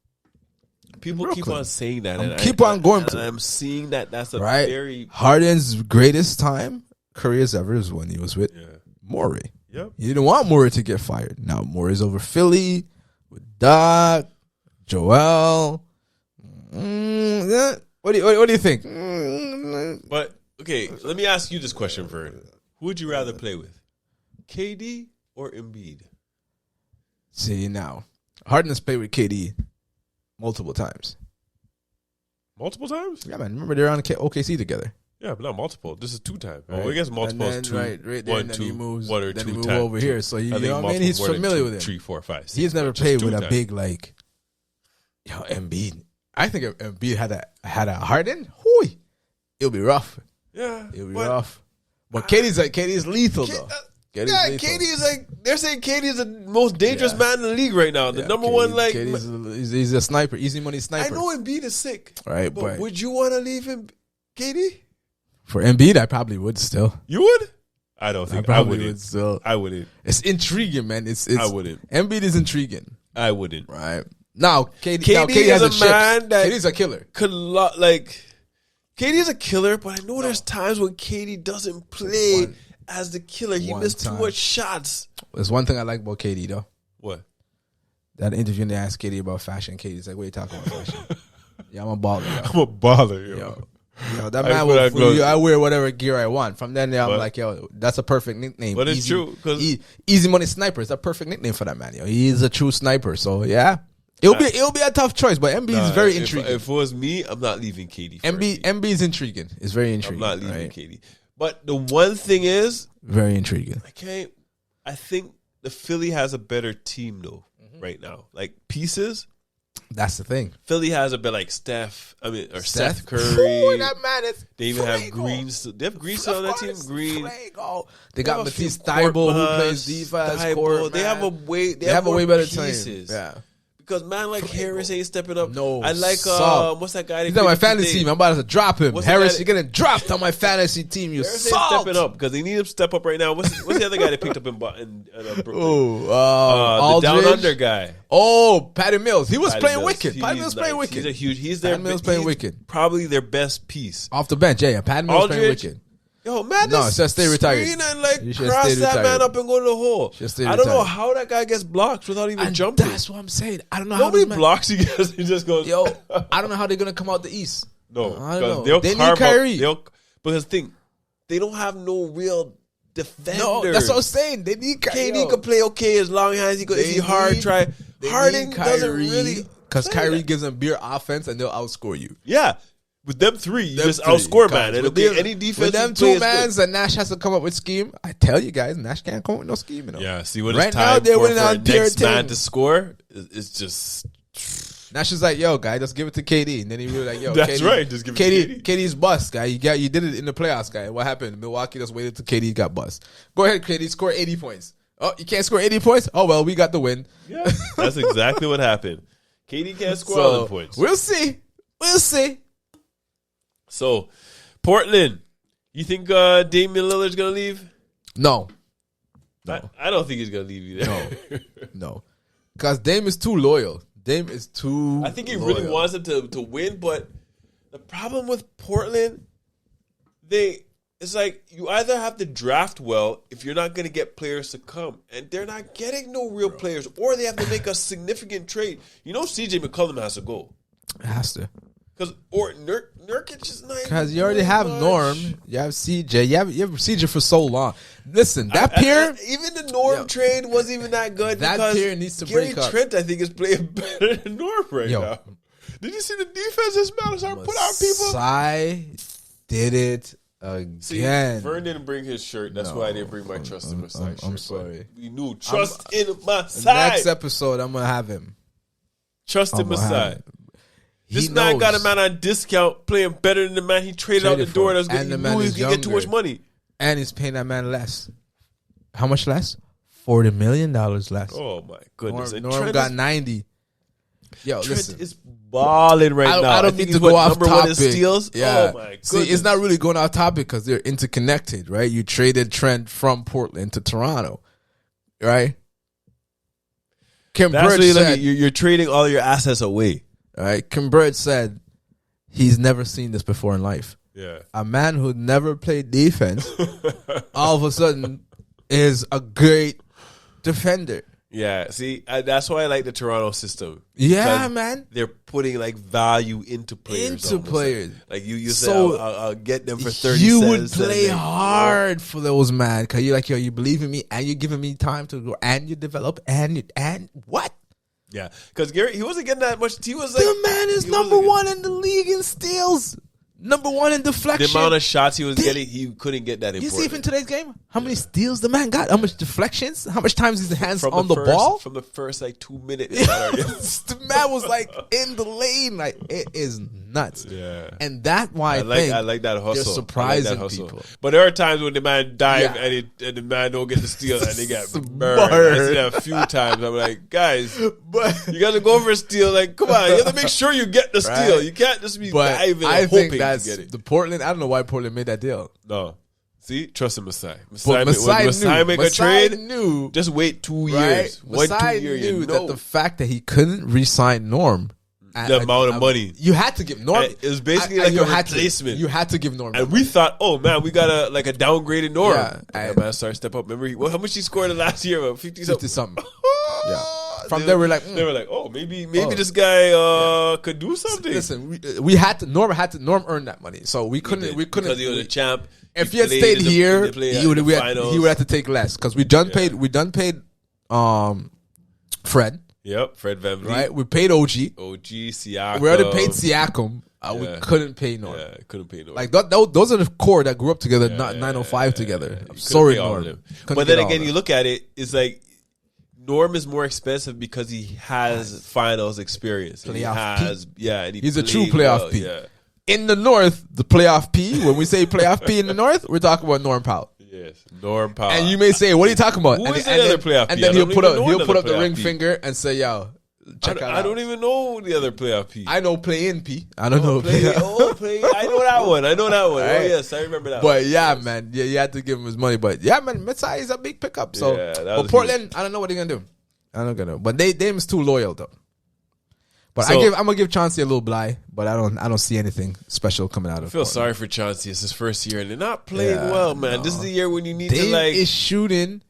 People keep on saying that. And keep on going to. I'm seeing that. That's a very Harden's greatest careers ever is when he was with Morey. Yep. He didn't want Morey to get fired. Now Morey's over Philly with Doc, Joel. What do you think? But okay, let me ask you this question, Vern. Who would you rather play with, KD or Embiid? See, now Harden has played with KD multiple times. Multiple times? Yeah, man. Remember they're on OKC together. Yeah, but not multiple. This is 2 times. Right. Well, I guess multiple is 2. Right there, one, 2, moves, 1 or then 2 he times. over here. So you know what I mean? He's familiar with it. 3, 4, 5, 6. He's never played with a big like, Embiid. I think if Embiid had a Harden, it'll be rough. Yeah, it'll be rough. But KD's lethal though. KD is like, they're saying KD is the most dangerous man in the league right now. The number one, like, he's a sniper, easy money sniper. I know Embiid is sick, right? But would you want to leave him, KD? For Embiid, I probably would still. You would? I don't think I wouldn't. Still. I wouldn't. It's intriguing, man. It's I wouldn't. Embiid is intriguing. I wouldn't. Right now, KD is has a man that KD's a killer. KD is a killer, but I know there's times when KD doesn't play as the killer. He missed too much shots. There's one thing I like about KD though. What? That interview they asked KD about fashion. KD's like, "What are you talking about fashion?" Yeah, I'm a baller. Yo. I'm a baller, yo. That man will. I wear whatever gear I want. From then, I'm like, yo, that's a perfect nickname. But it's true. Easy money sniper is a perfect nickname for that man. Yo, he's a true sniper. So yeah, it'll be a tough choice. But MB is very intriguing. If it was me, I'm not leaving KD. MB is intriguing. It's very intriguing. I'm not leaving KD. But the one thing is, very intriguing. I think the Philly has a better team though right now. Like pieces. That's the thing. Philly has a bit like Seth Curry. Ooh, that man is. They even have Green. They have Green on that team. Green. They got Matisse Thybulle who plays defense. They have a way. They have a way better team. Yeah. Because man like Harris ain't stepping up. No, I like what's that guy? He's on my fantasy team. I'm about to drop him. Harris, you're getting dropped on my fantasy team. You Harris ain't stepping up because they need him to step up right now. What's the other guy they picked up in Brooklyn? The down under guy. Oh, Patty Mills. He was playing wicked. Patty Mills playing wicked. He's their Mills playing wicked. Probably their best piece off the bench. Yeah, Patty Mills playing wicked. Yo, man, no, just stay retired. And cross that man up and go to the hole. I don't know how that guy gets blocked without even jumping. That's what I'm saying. I don't know how many blocks he gets. He just goes. Yo, I don't know how they're gonna come out the East. No, I don't know. They need Kyrie. Because they don't have no real defender. No, that's what I'm saying. They need Kyrie. KD can play okay as long as he hard try. Harden doesn't really because Kyrie gives them beer offense and they'll outscore you. Yeah. With them three, you just outscore, man. And any defense with them two mans that Nash has to come up with scheme. I tell you guys, Nash can't come up with no scheme. Yeah, see what it's time for next man to score. It's just Nash is like, yo, guy, just give it to KD, and then he really like, yo, that's KD, right. Just give it to KD. KD's bust, guy. You did it in the playoffs, guy. What happened? Milwaukee just waited till KD got bust. Go ahead, KD, score 80 points. Oh, you can't score 80 points? Oh well, we got the win. Yeah, that's exactly what happened. KD can't score all the points. We'll see. So, Portland, you think Damian Lillard's going to leave? No. I don't think he's going to leave either. No. Because Dame is too loyal. I think he really wants him to win, but the problem with Portland, it's like you either have to draft well if you're not going to get players to come, and they're not getting no real players, or they have to make a significant trade. You know CJ McCollum has to go. It has to. Or Nurkic is not. Because you already have Norm, you have CJ, you have CJ for so long. Listen, that pair, even the Norm trade wasn't even that good. That pair needs to Gary break up. Trent, I think, is playing better than Norm now. Did you see the defense this man started put out people? Masai did it again. See, Vern didn't bring his shirt. That's why I didn't bring my Trust in Masai shirt. I'm sorry. We knew in Masai. Next episode, I'm gonna have him. Trust in Masai. This man got a man on discount playing better than the man he traded out the door. That's good. He knew he could get too much money. And he's paying that man less. How much less? $40 million less. Oh, my goodness. Norm got 90. Yo, Trent listen. is balling right now. I don't need to go off topic. Steals. Yeah. Oh, my goodness. See, it's not really going off topic because they're interconnected, right? You traded Trent from Portland to Toronto, right? Kim Bird said, you're trading all your assets away. All right. Kim Bird said he's never seen this before in life. Yeah. A man who never played defense all of a sudden is a great defender. Yeah, see, that's why I like the Toronto system. Yeah, man. They're putting like value into players. Like you say, I'll get them for 30 You cents. would play hard for those, man, because you're like, yo, you believe in me, and you're giving me time to go, and you develop, and what? Yeah, because Gary, he wasn't getting that much. He was like, the man is number one in the league in steals. Number one in deflection. The amount of shots he was getting, he couldn't get that. You see, even today's game, how many steals the man got? How much deflections? How much times his hands on the ball? From the first like 2 minutes, the man was like in the lane. Like, it is nuts. Yeah, and that's why I like that hustle. They're surprising people. But there are times when the man dive and the man don't get the steal and they get burned. I see that a few times. I'm like, guys, but you gotta go for a steal. Like, come on, you have to make sure you get the steal. You can't just be diving and hoping. That's the Portland. I don't know why Portland made that deal. No, see, trust in Masai. Masai make a trade. Knew, just wait 2 years. Masai 2 years. Knew that the fact that he couldn't re-sign Norm, the amount of money you had to give Norm, it was basically like a replacement. You had to give Norm, and we thought, oh man, we got a downgraded Norm. Yeah, man, started step up. Remember how much he scored the last year? About 50 something. Yeah. From there, we're like, they were like, oh, maybe this guy could do something. Listen, we had to. Norm earned that money, so we couldn't because he was a champ. If he had stayed here, he would have to take less because we done paid Fred. Yep, Fred VanVleet. Right, we paid OG, Siakam. We already paid Siakam. We couldn't pay Norm. Yeah, couldn't pay Norm. Like those are the core that grew up together, 905 together. I'm sorry, Norm. But then again, you look at it, it's like Norm is more expensive because he has finals experience. He's a true playoff P. Yeah. In the North, the playoff P. When we say playoff P in the North, we're talking about Norm Powell. Yes, Norm Powell. And you may say, "What are you talking about?" Who is the other playoff P? And then he'll put up the ring finger and say, "Yo, check out." I don't even know the other playoff P. I know play-in P. I don't know play. I know that one. Right. Oh yes, I remember that. But man, you had to give him his money. But yeah, man, Masai is a big pickup. So, but Portland, I don't know what they're gonna do. I don't know, but them is too loyal though. But I'm gonna give Chauncey a little bly, but I don't see anything special coming out of it. I feel sorry for Chauncey. It's his first year and they're not playing well, man. No. This is the year when you need to like is shooting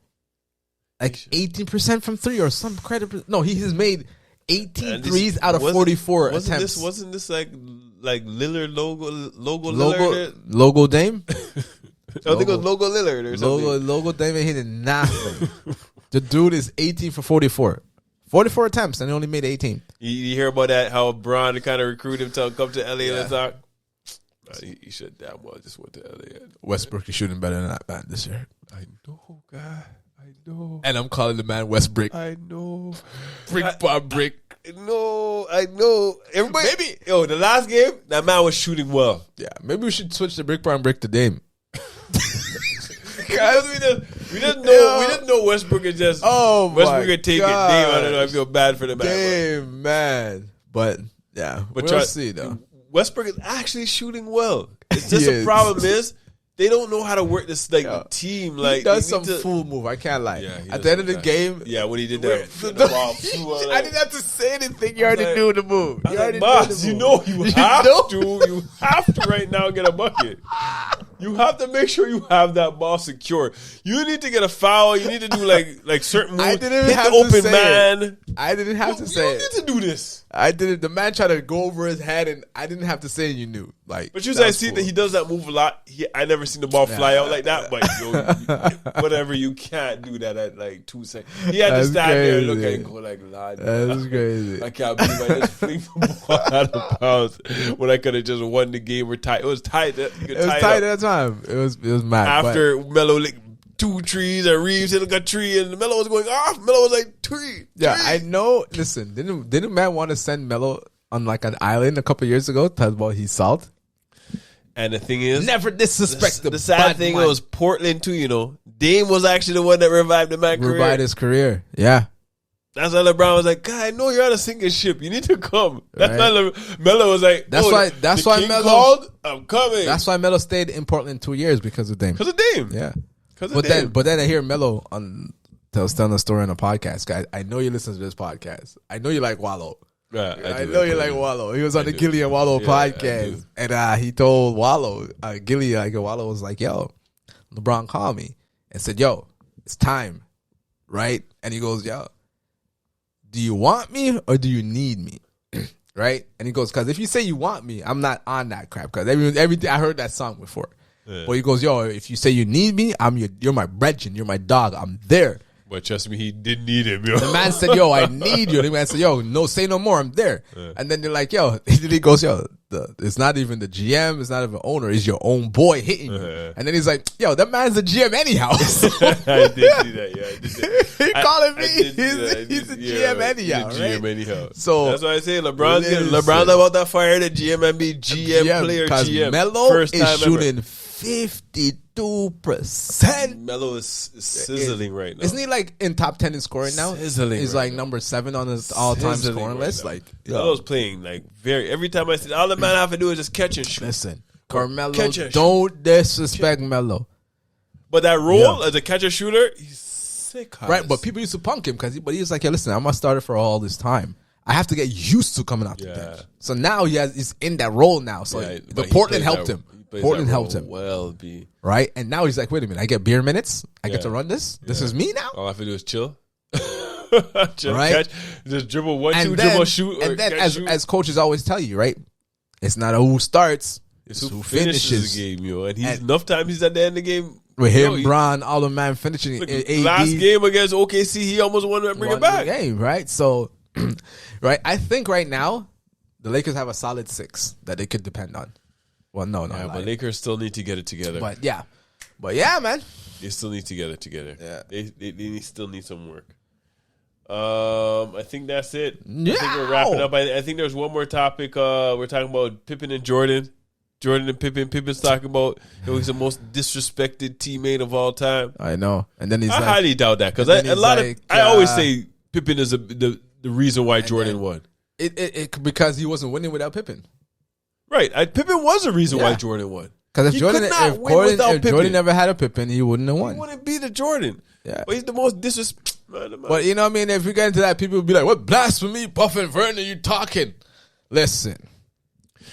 like 18% from three or some credible. No, he has made 18 threes out of 44 attempts. Wasn't this like Lillard logo Dame? I think it was Logo Lillard or something. Logo Dame ain't hitting nothing. The dude is 18 for 44. 44 attempts, and he only made 18. You hear about that, how Bron kind of recruited him to come to LA and talk? He should damn well just went to LA. Westbrook is shooting better than that man this year. I know, guy. I know. And I'm calling the man Westbrick. I know. Brick by brick. No, I know. Everybody, maybe. Yo, the last game, that man was shooting well. Yeah, maybe we should switch the brick by brick to Dame. We didn't know Westbrook is just Westbrook could take it. Dame, I don't know. I feel bad for the man. Damn, man. But yeah, we'll see though. Westbrook is actually shooting well. It's just the problem is they don't know how to work this team. Like he does some fool move. I can't lie. Yeah, at the end of the game, when he did that, the ball flew I didn't have to say anything. You already knew the move. You already boss, you know you have to. You have to right now get a bucket. You have to make sure you have that ball secure. You need to get a foul. You need to do like certain moves. I didn't hit have the open to say man. It. I didn't have to say it. You need to do this. I didn't. The man tried to go over his head, and I didn't have to say it. You knew, like. But I see that he does that move a lot. I never seen the ball fly out like that. But whatever, you can't do that at like 2 seconds. He had to stand there and look at it and go like, "Lord, that's crazy." I can't believe I just fling the ball out of bounds when I could have just won the game. We're tight. It was tight. It was tight at that time. It was mad. After Melo licked 2 trees and Reeves hit a tree and Melo was going off. Melo was like, 3. Yeah, I know. Listen, didn't man want to send Melo on like an island a couple years ago. Talking about he's salt. And the thing is, never disrespect the sad thing was Portland too. You know, Dame was actually the one that revived the man. Revived his career. Yeah. That's why LeBron was like, God, I know you're on a sinking ship. You need to come. That's why Melo was like, that's why Melo called. I'm coming. That's why Melo stayed in Portland 2 years because of Dame. Because of Dame. Yeah. But then I hear Melo was telling a story on a podcast. Guys, I know you listen to this podcast. I know you like Wallow. I know you like Wallow. He was on the Gilly and Wallow podcast, and he told Wallow, Gilly, like Wallow was like, "Yo, LeBron called me and said, yo, it's time, right?" And he goes, "Yo, do you want me or do you need me?" Right? And he goes, "Because if you say you want me, I'm not on that crap. Because everything I heard that song before." Yeah. But he goes, "Yo, if you say you need me, you're my brethren, you're my dog. I'm there." But trust me, he didn't need him, yo. The man said, "Yo, I need you." The man said, "Yo, no, say no more. I'm there." Yeah. And then they're like, "Yo," he goes, "Yo, it's not even the GM, it's not even owner, it's your own boy hitting you." And then he's like, "Yo, that man's the GM anyhow." I did see that, yeah. I did that. He calling me. He's the GM anyhow, he's the GM anyhow. So that's why I say LeBron's about that fire the GM and be GM player GM. Melo is shooting 52%. Melo is sizzling right now. Isn't he like in top 10 in scoring now? Sizzling. He's like number 7 on his all-time scoring list. Like Melo's playing like every time I see all the man have to do is just catch and shoot. Listen, Carmelo, don't disrespect Melo. But that role as a catcher shooter, he's sick. Right, but people used to punk him but he was like, "Yeah, listen, I'm a starter for all this time. I have to get used to coming out the bench." So now he's in that role now. So the Portland helped him. Portland helped him. Right? And now he's like, "Wait a minute, I get beer minutes? I get to run this? This is me now?" All I have to do is chill. Right? Catch, just dribble 1-2, dribble, shoot. And then as coaches always tell you, right? It's not who starts, it's who finishes the game, yo. And enough times he's at the end of the game. With him, Bron, all the man finishing. Last game against OKC, he almost wanted to bring it back. Game, right? So, right, I think right now, the Lakers have a solid 6 that they could depend on. Well, no. But Lakers still need to get it together. But yeah, man. They still need to get it together. Yeah. They still need some work. I think that's it. Yeah. I think we're wrapping up. I think there's one more topic. We're talking about Pippen and Jordan. Jordan and Pippen. Pippen's talking about he's the most disrespected teammate of all time. I know. And then I highly doubt that because I always say Pippen is the reason why Jordan won. It because he wasn't winning without Pippen. Right. Pippen was the reason why Jordan won. Because if Jordan never had a Pippen, he wouldn't have won. He wouldn't be the Jordan. Yeah. But he's the most disrespectful. But you know what I mean? If we get into that, people will be like, "What blasphemy, Buff and Vern, are you talking?" Listen.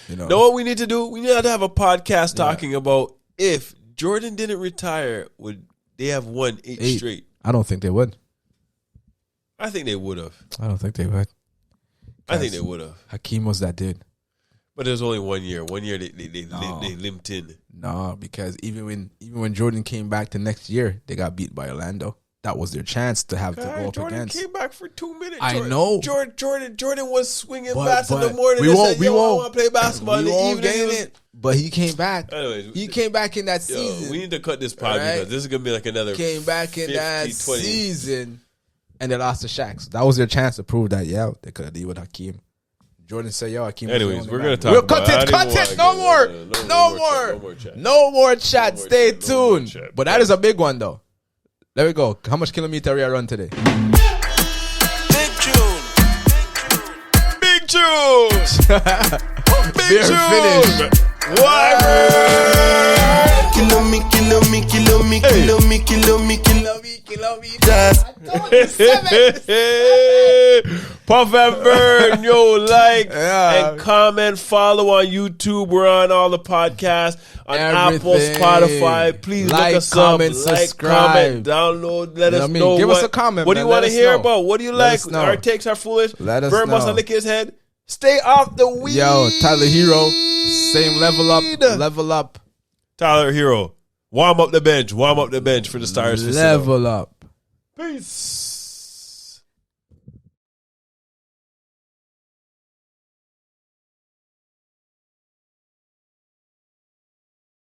You know what we need to do? We need to have a podcast talking about if Jordan didn't retire, would they have won 8 straight? I don't think they would. I think they would have. I don't think they would. I think they would have. Hakeem was that dude. But it was only 1 year. 1 year they limped in. No, because even when Jordan came back the next year, they got beat by Orlando. That was their chance to have to go up Jordan against. Jordan came back for 2 minutes. I know. Jordan was swinging bats in the morning. I want to play basketball in the evening. But he came back. Anyways, he came back in that season. We need to cut this pod because this is going to be like another came back in 50, that 20. Season, and they lost to Shaq. So that was their chance to prove that, they could have dealt with Hakeem. Jordan said, Hakeem. Anyways, we're going to talk about it. Cut it. No more chat. Stay tuned. But that is a big one, though. There we go. How much kilometer we are run today? Big tune. Big tune. What? Kill me. Puff and Vern, like and comment, follow on YouTube. We're on all the podcasts on Apple, Spotify. Please look us comment, up, comment, download. Let us know. Give us a comment. What do you want to hear about? What do you like? Our takes are foolish. Let us Vern must lick his head. Stay off the weed. Yo, Tyler Hero, same level up. Tyler Hero, warm up the bench for the Stars. Level up. Peace.